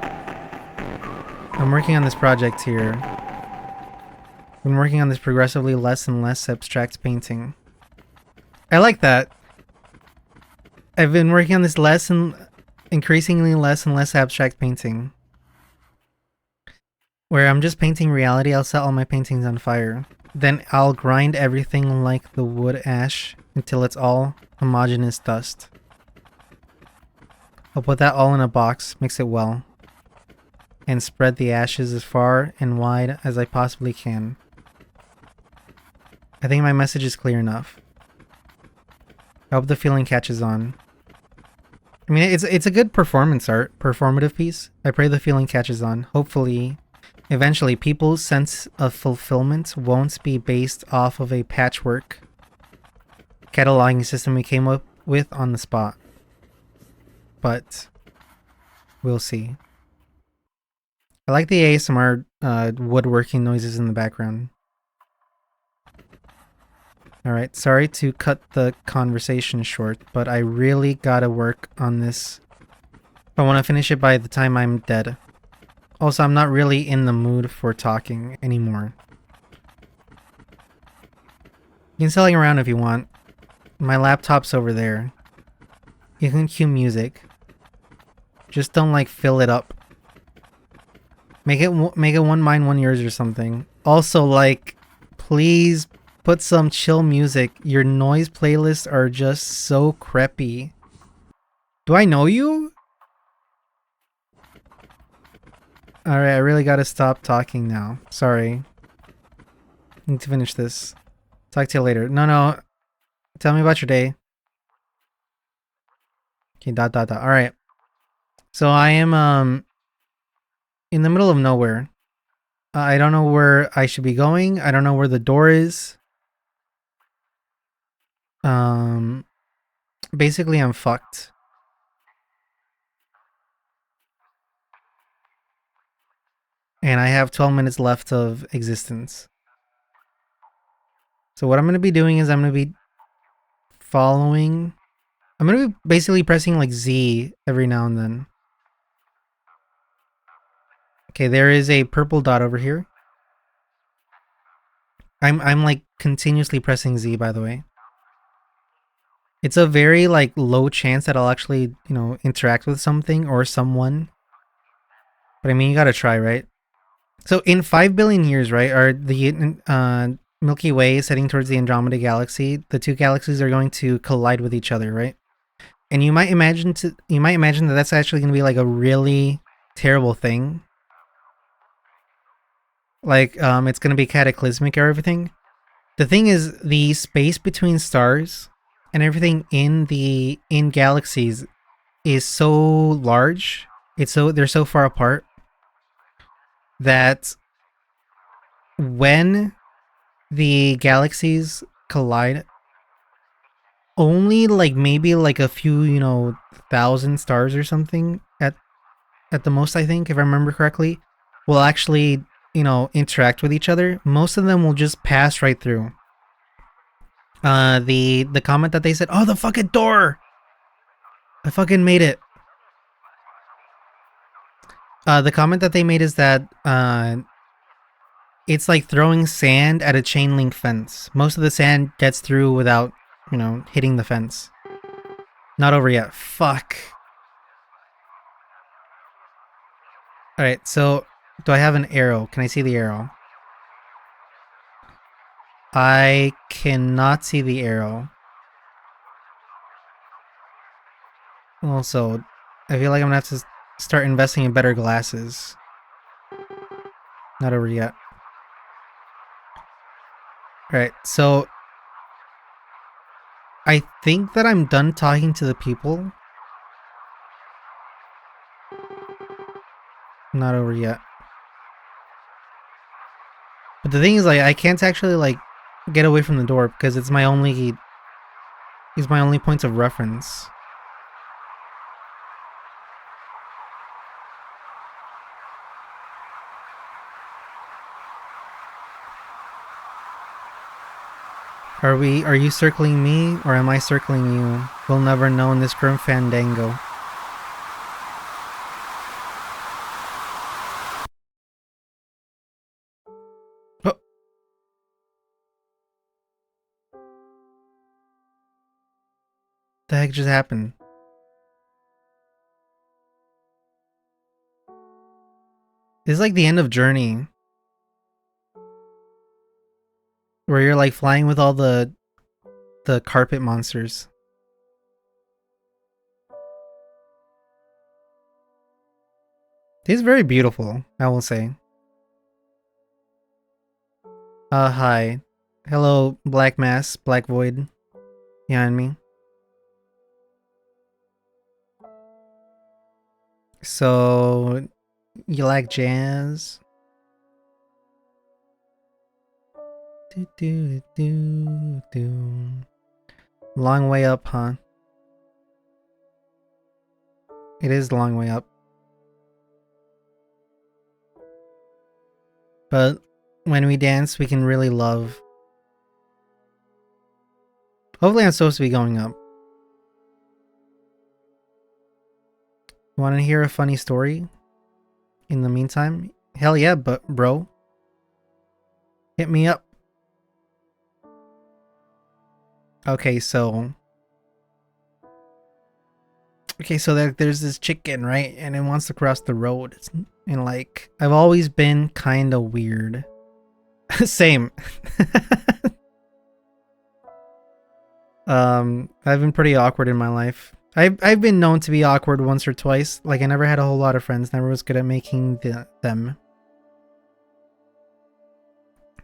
working on this project here. I've been working on this progressively less and less abstract painting. I like that. I've been working on this increasingly less and less abstract painting. Where I'm just painting reality. I'll set all my paintings on fire. Then I'll grind everything like the wood ash until it's all homogeneous dust. I'll put that all in a box, mix it well, and spread the ashes as far and wide as I possibly can. I think my message is clear enough. I hope the feeling catches on. I mean, it's a good performative piece. I pray the feeling catches on. Hopefully, eventually, people's sense of fulfillment won't be based off of a patchwork cataloging system we came up with on the spot. But we'll see. I like the ASMR woodworking noises in the background. Alright, sorry to cut the conversation short, but I really gotta work on this I want to finish it by the time I'm dead. Also, I'm not really in the mood for talking anymore. You can selling around if you want. My laptop's over there. You can cue music. Just don't like fill it up. Make it one mine, one yours or something. Also, like, please put some chill music. Your noise playlists are just so creepy. Do I know you? Alright, I really gotta stop talking now. Sorry. Need to finish this. Talk to you later. No. Tell me about your day. Okay, dot. Alright. So I am, in the middle of nowhere. I don't know where I should be going. I don't know where the door is. Um, basically I'm fucked. And I have 12 minutes left of existence. So what I'm going to be doing is I'm going to be following. I'm going to be basically pressing like Z every now and then. Okay, there is a purple dot over here. I'm like continuously pressing Z, by the way. It's a very like low chance that I'll actually, interact with something or someone. But I mean, you got to try, right? So in 5 billion years, right, are the Milky Way is heading towards the Andromeda Galaxy. The two galaxies are going to collide with each other, right? And you might imagine that that's actually going to be like a really terrible thing. Like it's going to be cataclysmic or everything. The thing is, the space between stars and everything in galaxies is so large. They're so far apart that when the galaxies collide, only like maybe like a few, 1,000 stars or something at the most, I think, if I remember correctly, will actually, interact with each other. Most of them will just pass right through. The comment that they said, "Oh, the fucking door! I fucking made it." The comment that they made is that it's like throwing sand at a chain link fence. Most of the sand gets through without, hitting the fence. Not over yet. Fuck. Alright, so do I have an arrow? Can I see the arrow? I cannot see the arrow. Also, I feel like I'm gonna have to start investing in better glasses. Not over yet. Alright, so I think that I'm done talking to the people. Not over yet. But the thing is, like, I can't actually like get away from the door because it's my only points of reference. Are you circling me or am I circling you? We'll never know in this grim fandango. Oh. The heck just happened? This is like the end of Journey. Where you're like flying with all the carpet monsters. This is very beautiful, I will say. Hi. Hello, Black Mass, Black Void. Behind me. So, you like jazz? Long way up, huh? It is a long way up. But when we dance, we can really love. Hopefully I'm supposed to be going up. You want to hear a funny story? In the meantime, hell yeah, but bro, hit me up. Okay, so there's this chicken, right? And it wants to cross the road. And like, I've always been kind of weird. Same. I've been pretty awkward in my life. I've been known to be awkward once or twice. Like, I never had a whole lot of friends. Never was good at making them.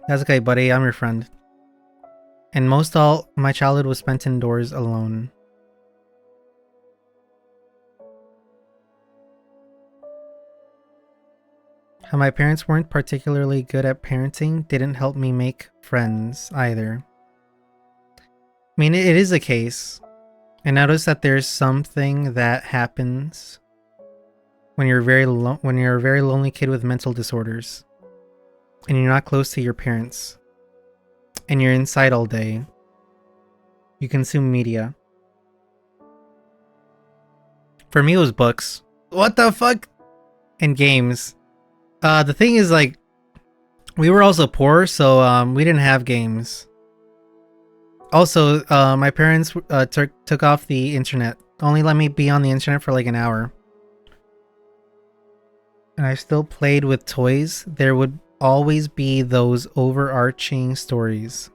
That's okay, buddy. I'm your friend. And most all my childhood was spent indoors alone. How my parents weren't particularly good at parenting didn't help me make friends either. I mean, it is a case. I noticed that there's something that happens when you're when you're a very lonely kid with mental disorders, and you're not close to your parents, and you're inside all day. You consume media. For me, it was books. What the fuck? And games. The thing is, like, we were also poor, so we didn't have games. Also, my parents took off the internet. Only let me be on the internet for like an hour. And I still played with toys. There would always be those overarching stories.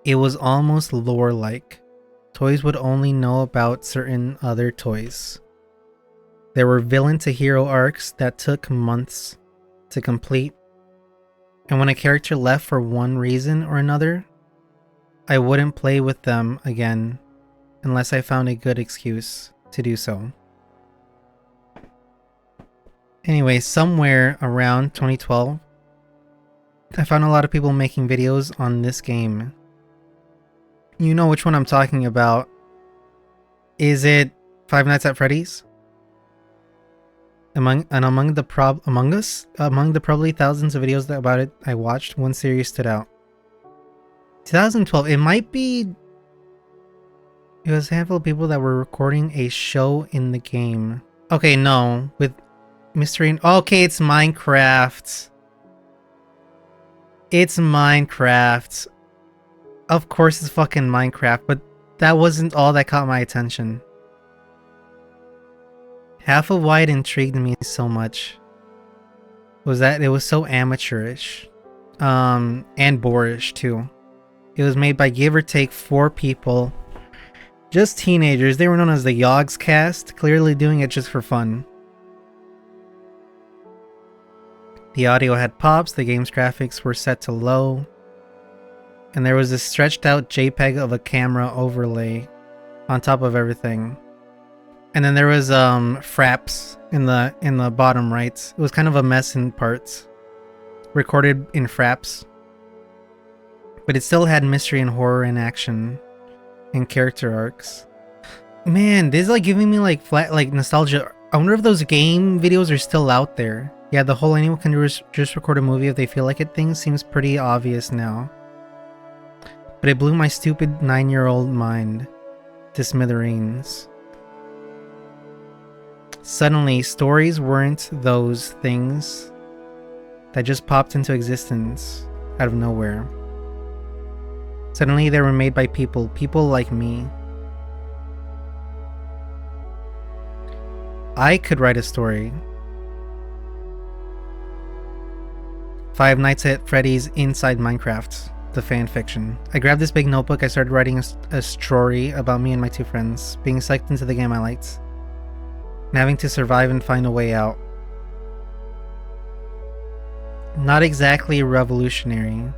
It was almost lore-like. Toys would only know about certain other toys. There were villain to hero arcs that took months to complete. And when a character left for one reason or another, I wouldn't play with them again unless I found a good excuse to do so. Anyway, somewhere around 2012, I found a lot of people making videos on this game. You know which one I'm talking about. Is it Five Nights at Freddy's? Among the probably thousands of videos about it I watched, one series stood out. 2012. It might be. It was a handful of people that were recording a show in the game. Okay, no, with mystery. Okay, it's Minecraft. It's Minecraft. Of course, it's fucking Minecraft, but that wasn't all that caught my attention. Half of why it intrigued me so much was that it was so amateurish, and boorish too. It was made by give or take 4 people, just teenagers. They were known as the Yogs cast, clearly doing it just for fun. The audio had pops, the game's graphics were set to low, and there was a stretched out JPEG of a camera overlay on top of everything. And then there was fraps in the bottom right. It was kind of a mess in parts, recorded in fraps, but it still had mystery and horror and action and character arcs. Man, this is like giving me like nostalgia. I wonder if those game videos are still out there. Yeah, the whole anyone can do is just record a movie if they feel like it thing seems pretty obvious now. But it blew my stupid 9-year-old mind to smithereens. Suddenly, stories weren't those things that just popped into existence out of nowhere. Suddenly, they were made by people like me. I could write a story. Five Nights at Freddy's Inside Minecraft, the fan fiction. I grabbed this big notebook, I started writing a story about me and my 2 friends, being sucked into the game I liked, and having to survive and find a way out. Not exactly revolutionary,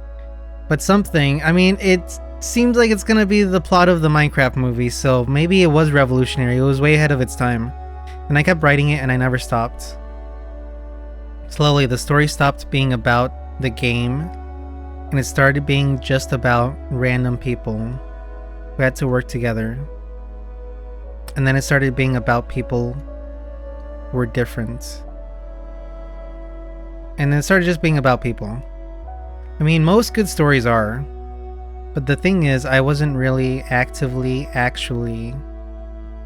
but something. I mean, it seems like it's gonna be the plot of the Minecraft movie, so maybe it was revolutionary. It was way ahead of its time. And I kept writing it and I never stopped. Slowly, the story stopped being about the game, and it started being just about random people who had to work together. And then it started being about people who were different. And then it started just being about people. I mean, most good stories are. But the thing is, I wasn't really actively actually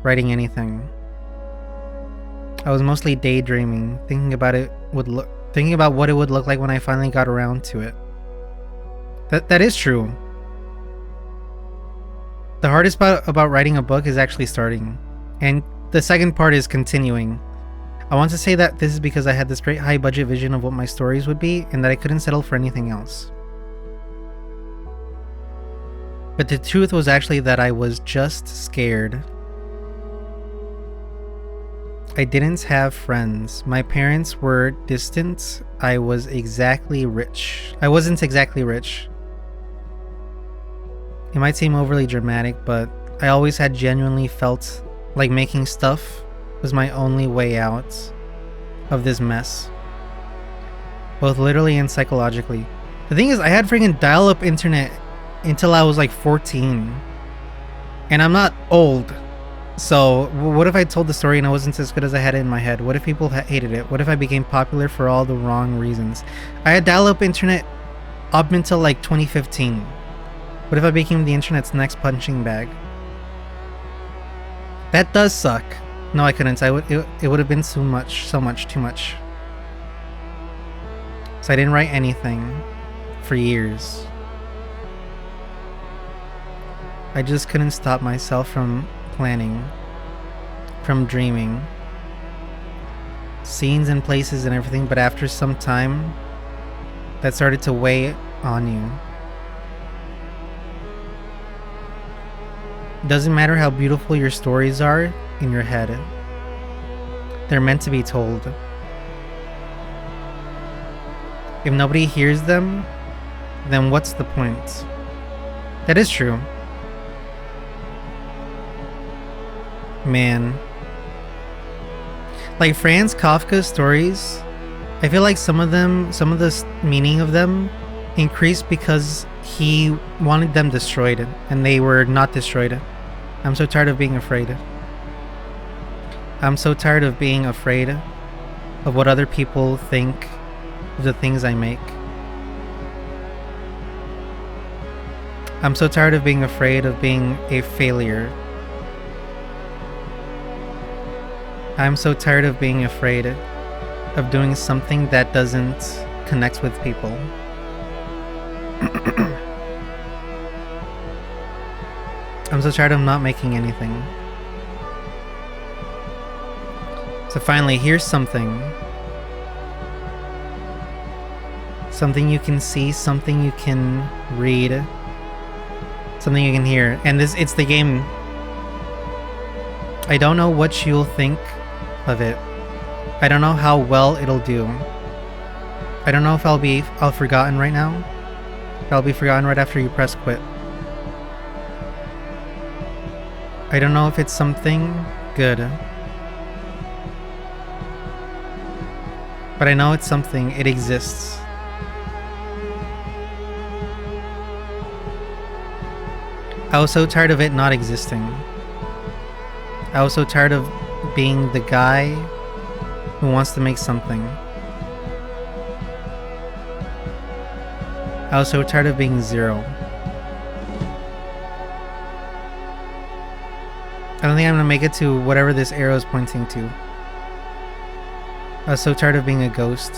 writing anything. I was mostly daydreaming, thinking about what it would look like when I finally got around to it. That is true. The hardest part about writing a book is actually starting, and the second part is continuing. I want to say that this is because I had this great high budget vision of what my stories would be, and that I couldn't settle for anything else. But the truth was actually that I was just scared. I didn't have friends. My parents were distant. I wasn't exactly rich. It might seem overly dramatic, but I always had genuinely felt like making stuff was my only way out of this mess. Both literally and psychologically. The thing is, I had freaking dial-up internet until I was like 14. And I'm not old. So what if I told the story and it wasn't as good as I had it in my head? What if people hated it? What if I became popular for all the wrong reasons? I had dial-up internet up until like 2015. What if I became the internet's next punching bag? That does suck. No, I couldn't. It would have been so much too much. So I didn't write anything for years. I just couldn't stop myself from planning, from dreaming. Scenes and places and everything, but after some time, that started to weigh on you. Doesn't matter how beautiful your stories are in your head. They're meant to be told. If nobody hears them, then what's the point? That is true. Man. Like Franz Kafka's stories, I feel like some of the meaning of them increased because he wanted them destroyed and they were not destroyed. I'm so tired of being afraid. I'm so tired of being afraid of what other people think of the things I make. I'm so tired of being afraid of being a failure. I'm so tired of being afraid of doing something that doesn't connect with people. I'm so tired of not making anything. So finally, here's something. Something you can see, something you can read, something you can hear. And it's the game. I don't know what you'll think of it. I don't know how well it'll do. I don't know if I'll forgotten right now. I'll be forgotten right after you press quit. I don't know if it's something good. But I know it's something. It exists. I was so tired of it not existing. I was so tired of being the guy who wants to make something. I was so tired of being zero. I don't think I'm gonna make it to whatever this arrow is pointing to. I was so tired of being a ghost.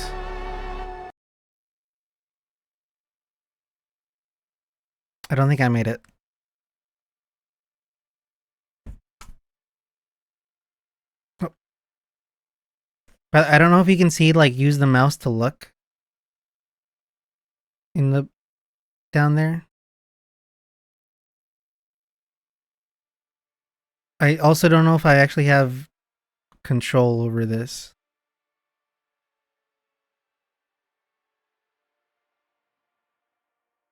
I don't think I made it. Oh. But I don't know if you can see, like, use the mouse to look in the down there. I also don't know if I actually have control over this.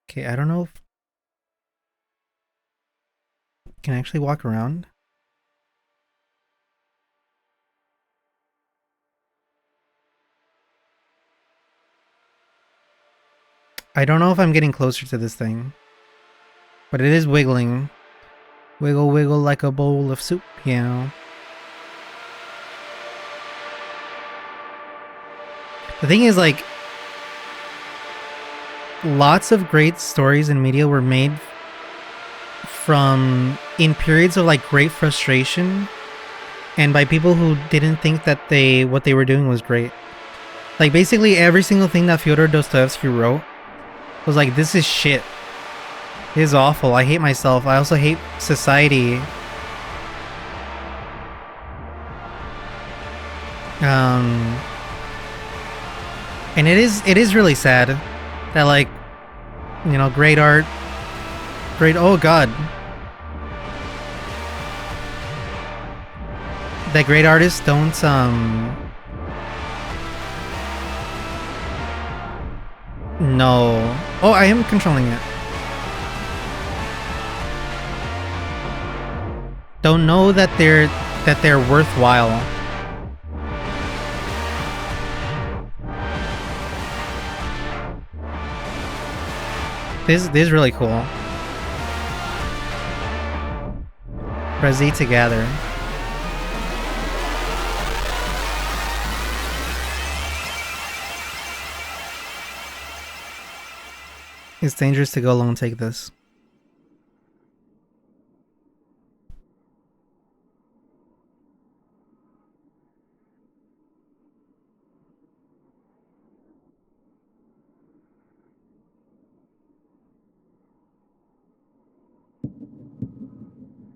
Okay, I don't know if I can actually walk around. I don't know if I'm getting closer to this thing, but it is wiggling. Wiggle, wiggle like a bowl of soup, you know. The thing is, like, lots of great stories in media were made in periods of, like, great frustration and by people who didn't think that what they were doing was great. Like basically every single thing that Fyodor Dostoevsky wrote was like, this is shit. This is awful. I hate myself. I also hate society. And it is really sad that, like, you know, great art, oh god, that great artists don't no. Oh, I am controlling it. Don't know that they're worthwhile. This is really cool. Press Z to gather. It's dangerous to go alone. Take this.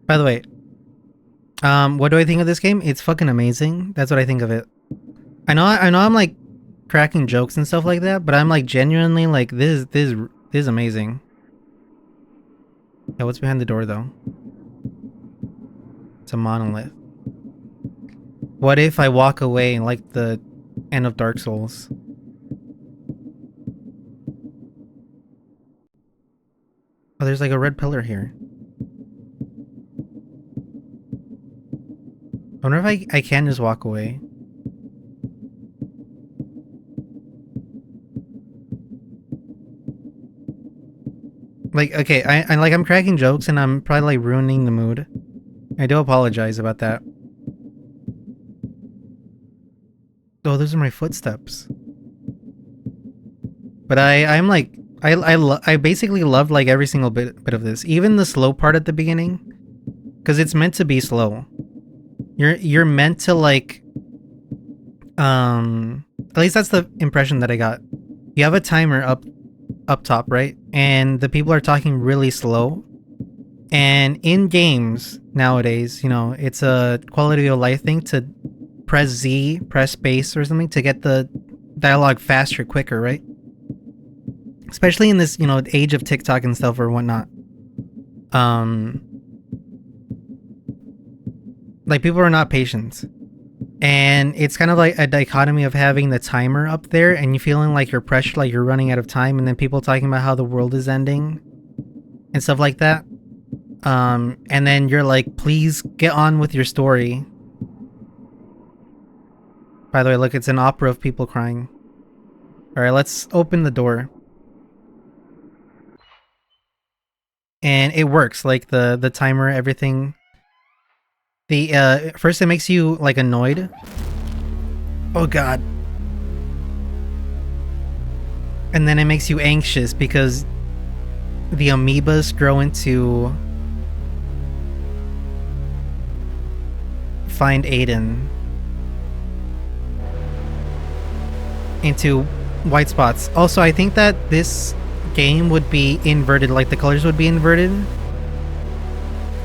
By the way, what do I think of this game? It's fucking amazing. That's what I think of it. I know I'm like cracking jokes and stuff like that, but I'm like genuinely like this is amazing. Yeah, what's behind the door though? It's a monolith. What if I walk away like the end of Dark Souls? Oh, there's like a red pillar here. I wonder if I can just walk away. Like, okay, I'm cracking jokes and I'm probably like ruining the mood. I do apologize about that. Oh, those are my footsteps. But I'm like, I basically loved like every single bit of this, even the slow part at the beginning, because it's meant to be slow. You're meant to like, at least that's the impression that I got. You have a timer up top, right? And the people are talking really slow. And in games nowadays, you know, it's a quality of life thing to press Z, press space or something to get the dialogue faster, quicker, right? Especially in this, you know, age of TikTok and stuff or whatnot. Like, people are not patient. And it's kind of like a dichotomy of having the timer up there and you feeling like you're pressured, like you're running out of time, and then people talking about how the world is ending and stuff like that. And then you're like, please get on with your story. By the way, look, it's an opera of people crying. Alright, let's open the door. And it works, like the timer, everything. First it makes you like annoyed. Oh god. And then it makes you anxious because the amoebas grow into find Aiden into white spots. Also, I think that this game would be inverted, like the colors would be inverted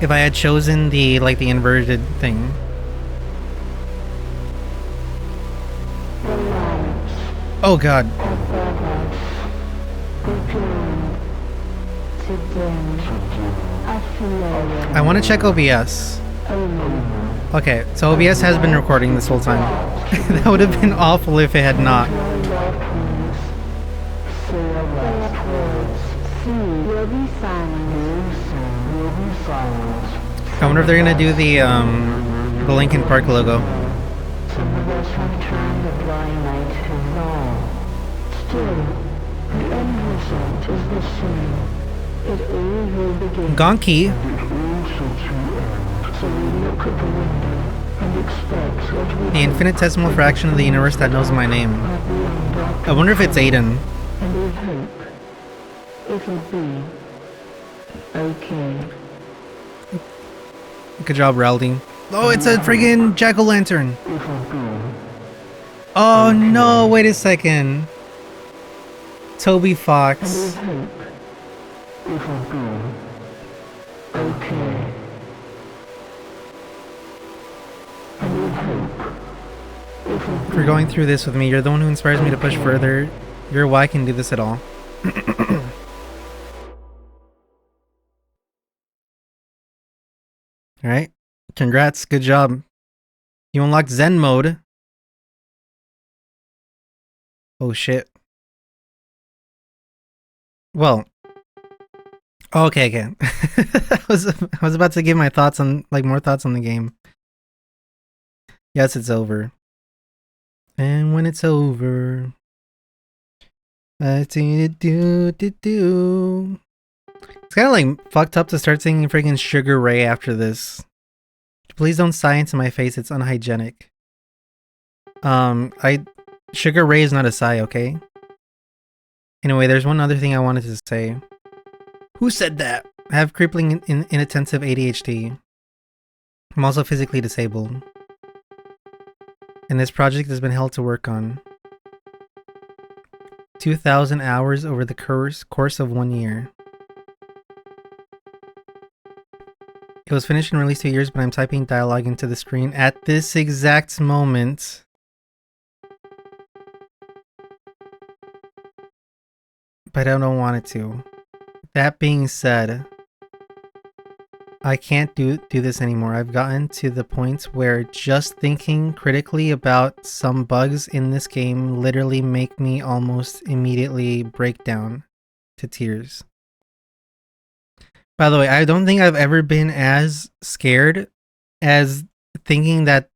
if I had chosen the inverted thing. Oh god. I want to check OBS. Okay, so OBS has been recording this whole time. That would have been awful if it had not. I wonder if they're gonna do the Linkin Park logo. Gonki. The infinitesimal fraction of the universe that knows my name. I wonder if it's Aiden. It'll be okay. Good job, Raldi. Oh, it's a friggin' jack-o'-lantern. Oh no, wait a second. Toby Fox. For going through this with me, you're the one who inspires me to push further. You're why I can do this at all. Alright. Congrats, good job. You unlocked Zen mode. Oh shit. Well. Okay. I was about to give my thoughts on, like, more thoughts on the game. Yes, it's over. And when it's over, I see it do. It's kind of like fucked up to start singing freaking Sugar Ray after this. Please don't sigh into my face. It's unhygienic. Sugar Ray is not a sigh, okay? Anyway, there's one other thing I wanted to say. Who said that? I have crippling inattentive ADHD. I'm also physically disabled. And this project has been hell to work on. 2,000 hours over the course of 1 year. It was finished and released 2 years, but I'm typing dialogue into the screen at this exact moment. But I don't want it to. That being said, I can't do this anymore. I've gotten to the point where just thinking critically about some bugs in this game literally make me almost immediately break down to tears. By the way, I don't think I've ever been as scared as thinking that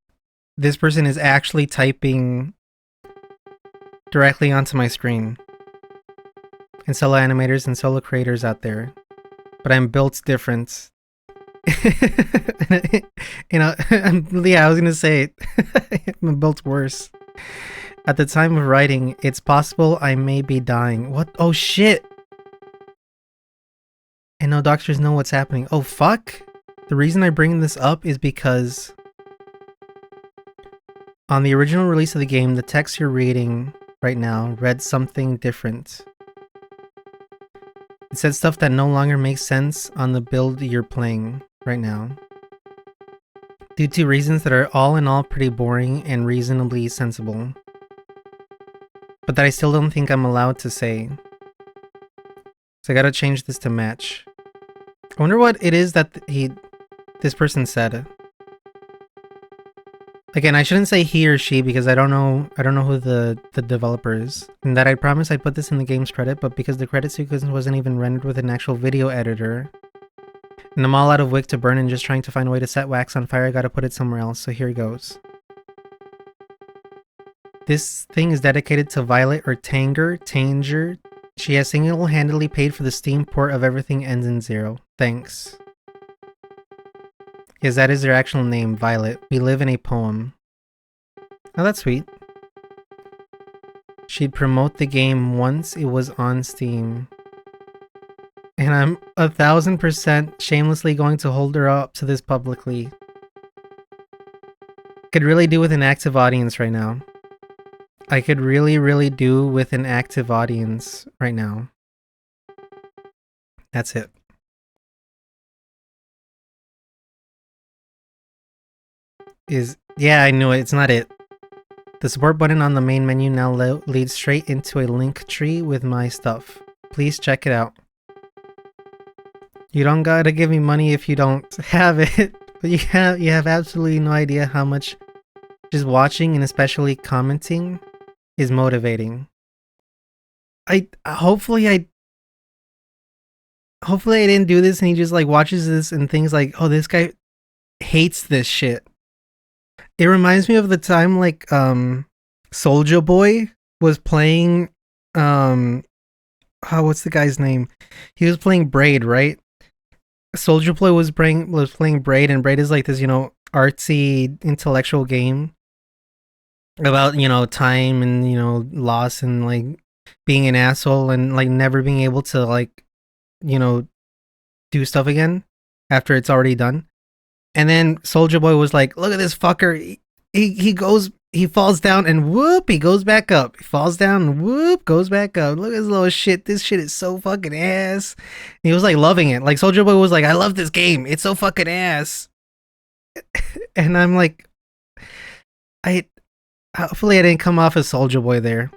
this person is actually typing directly onto my screen. And solo animators and solo creators out there. But I'm built different. You know, yeah, I was gonna say it. I'm built worse. At the time of writing, it's possible I may be dying. What? Oh shit! And no doctors know what's happening. Oh fuck! The reason I bring this up is because on the original release of the game, the text you're reading right now read something different. It said stuff that no longer makes sense on the build you're playing right now. Due to reasons that are all in all pretty boring and reasonably sensible. But that I still don't think I'm allowed to say. So I gotta change this to match. I wonder what it is that this person said. Again, I shouldn't say he or she because I don't know who the developer is. And that I promised I'd put this in the game's credit, but because the credit sequence wasn't even rendered with an actual video editor, and I'm all out of wick to burn and just trying to find a way to set wax on fire, I gotta put it somewhere else, so here goes. This thing is dedicated to Violet or Tanger. She has single-handedly paid for the Steam port of Everything Ends in Zero. Thanks. Yes, that is their actual name, Violet. We live in a poem. Oh, that's sweet. She'd promote the game once it was on Steam. And I'm 1,000% shamelessly going to hold her up to this publicly. Could really do with an active audience right now. I could really do with an active audience right now. That's it. Yeah, I knew it. It's not it. The support button on the main menu now leads straight into a link tree with my stuff. Please check it out. You don't gotta give me money if you don't have it, but you have absolutely no idea how much just watching and especially commenting is motivating. Hopefully I didn't do this and he just like watches this and thinks like, oh, this guy hates this shit. It reminds me of the time like Soulja Boy was playing what's the guy's name? He was playing Braid, right? Soulja Boy was playing Braid, and Braid is like this, you know, artsy intellectual game about, you know, time and, you know, loss and like being an asshole and like never being able to like, you know, do stuff again after it's already done. And then Soldier Boy was like, "Look at this fucker. He falls down and whoop, he goes back up. He falls down and whoop, goes back up. Look at this little shit. This shit is so fucking ass." And he was like loving it. Like Soldier Boy was like, "I love this game. It's so fucking ass." And I'm like, I hopefully I didn't come off as Soldier Boy there.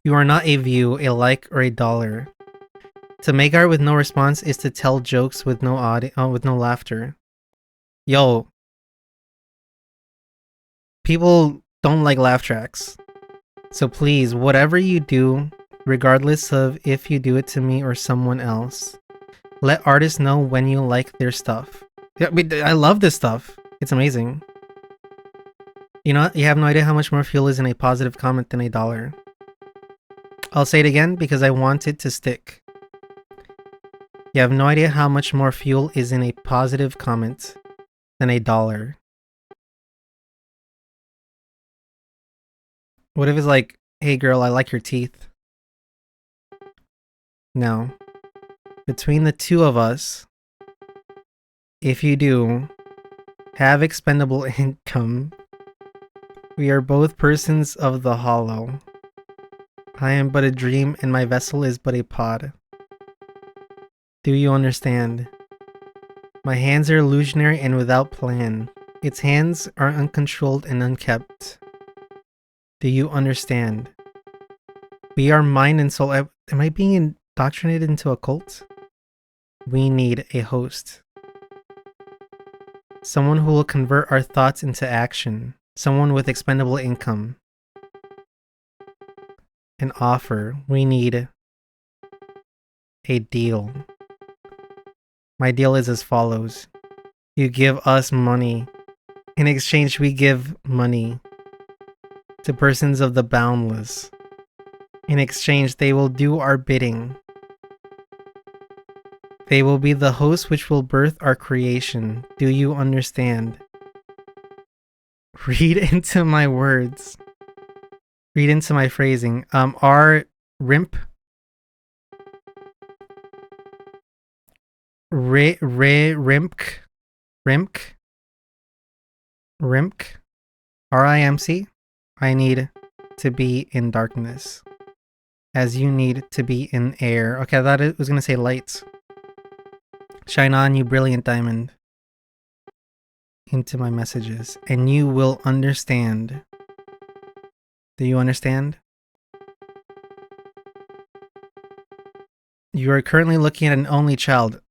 You are not a view, a like, or a dollar. To make art with no response is to tell jokes with no with no laughter. Yo, people don't like laugh tracks. So please, whatever you do, regardless of if you do it to me or someone else, let artists know when you like their stuff. Yeah, I love this stuff. It's amazing. You know, you have no idea how much more fuel is in a positive comment than a dollar. I'll say it again because I want it to stick. You have no idea how much more fuel is in a positive comment than a dollar. What if it's like, "Hey girl, I like your teeth"? No. Between the two of us, if you do have expendable income, we are both persons of the hollow. I am but a dream and my vessel is but a pod. Do you understand? My hands are illusionary and without plan. Its hands are uncontrolled and unkept. Do you understand? We are mind and soul. Am I being indoctrinated into a cult? We need a host. Someone who will convert our thoughts into action. Someone with expendable income. An offer. We need a deal. My deal is as follows. You give us money. In exchange, we give money to persons of the boundless. In exchange, they will do our bidding. They will be the host which will birth our creation. Do you understand? Read into my words. Read into my phrasing. Our rimp. Rimk. RIMC. I need to be in darkness. As you need to be in air. Okay, I thought it was gonna say lights. Shine on, you brilliant diamond. Into my messages. And you will understand. Do you understand? You are currently looking at an only child.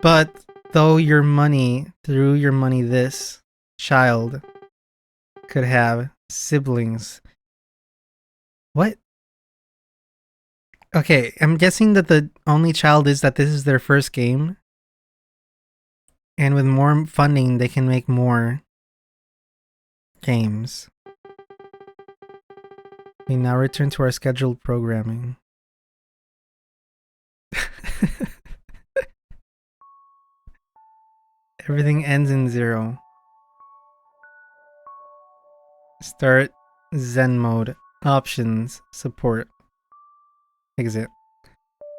But through your money, this child could have siblings. What? Okay, I'm guessing that the only child is that this is their first game. And with more funding, they can make more games. We now return to our scheduled programming. Everything ends in 0. Start Zen mode. Options. Support. Exit.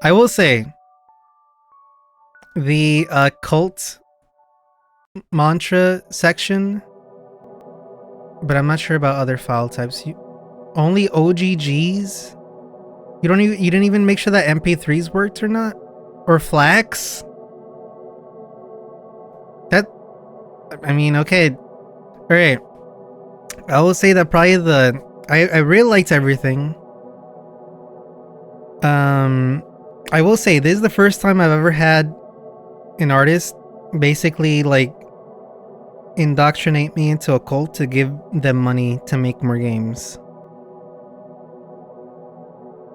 I will say, the cult mantra section, but I'm not sure about other file types. Only OGGs? You didn't even make sure that MP3s worked or not? Or FLACs? That, I mean, okay. Alright. I will say that probably I really liked everything. I will say this is the first time I've ever had an artist basically like indoctrinate me into a cult to give them money to make more games.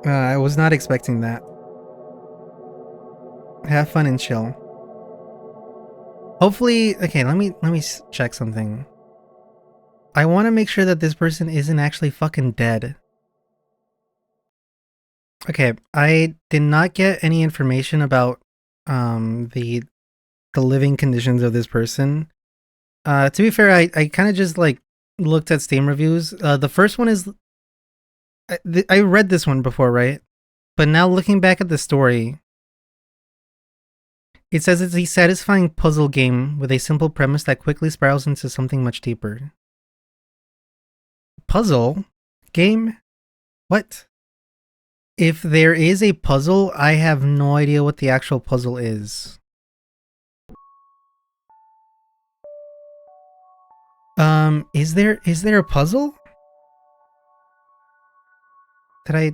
I was not expecting that. Have fun and chill. Hopefully, okay, let me check something. I want to make sure that this person isn't actually fucking dead. Okay, I did not get any information about the living conditions of this person. To be fair, I kind of just like looked at Steam reviews. The first one is I read this one before, right? But now looking back at the story, It says it's a satisfying puzzle game with a simple premise that quickly spirals into something much deeper. Puzzle? Game? What? If there is a puzzle, I have no idea what the actual puzzle is. Is there a puzzle? That I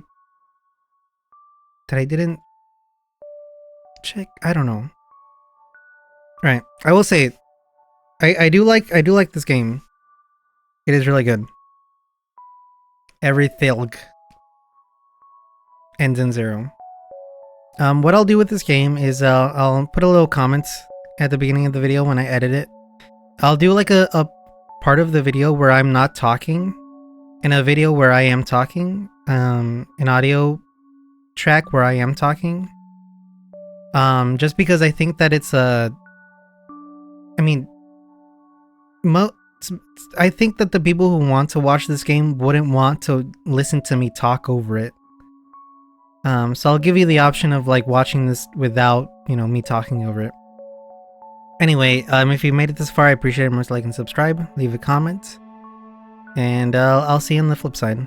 didn't check? I don't know. Alright, I will say I do like this game. It is really good. Every thilg ends in 0. What I'll do with this game is I'll put a little comment at the beginning of the video when I edit it. I'll do like a part of the video where I'm not talking, and a video where I am talking, an audio track where I am talking. Just because I think that it's I mean, I think that the people who want to watch this game wouldn't want to listen to me talk over it. So I'll give you the option of like watching this without, you know, me talking over it. Anyway, if you made it this far, I appreciate it. Most like and subscribe, leave a comment, and I'll see you on the flip side.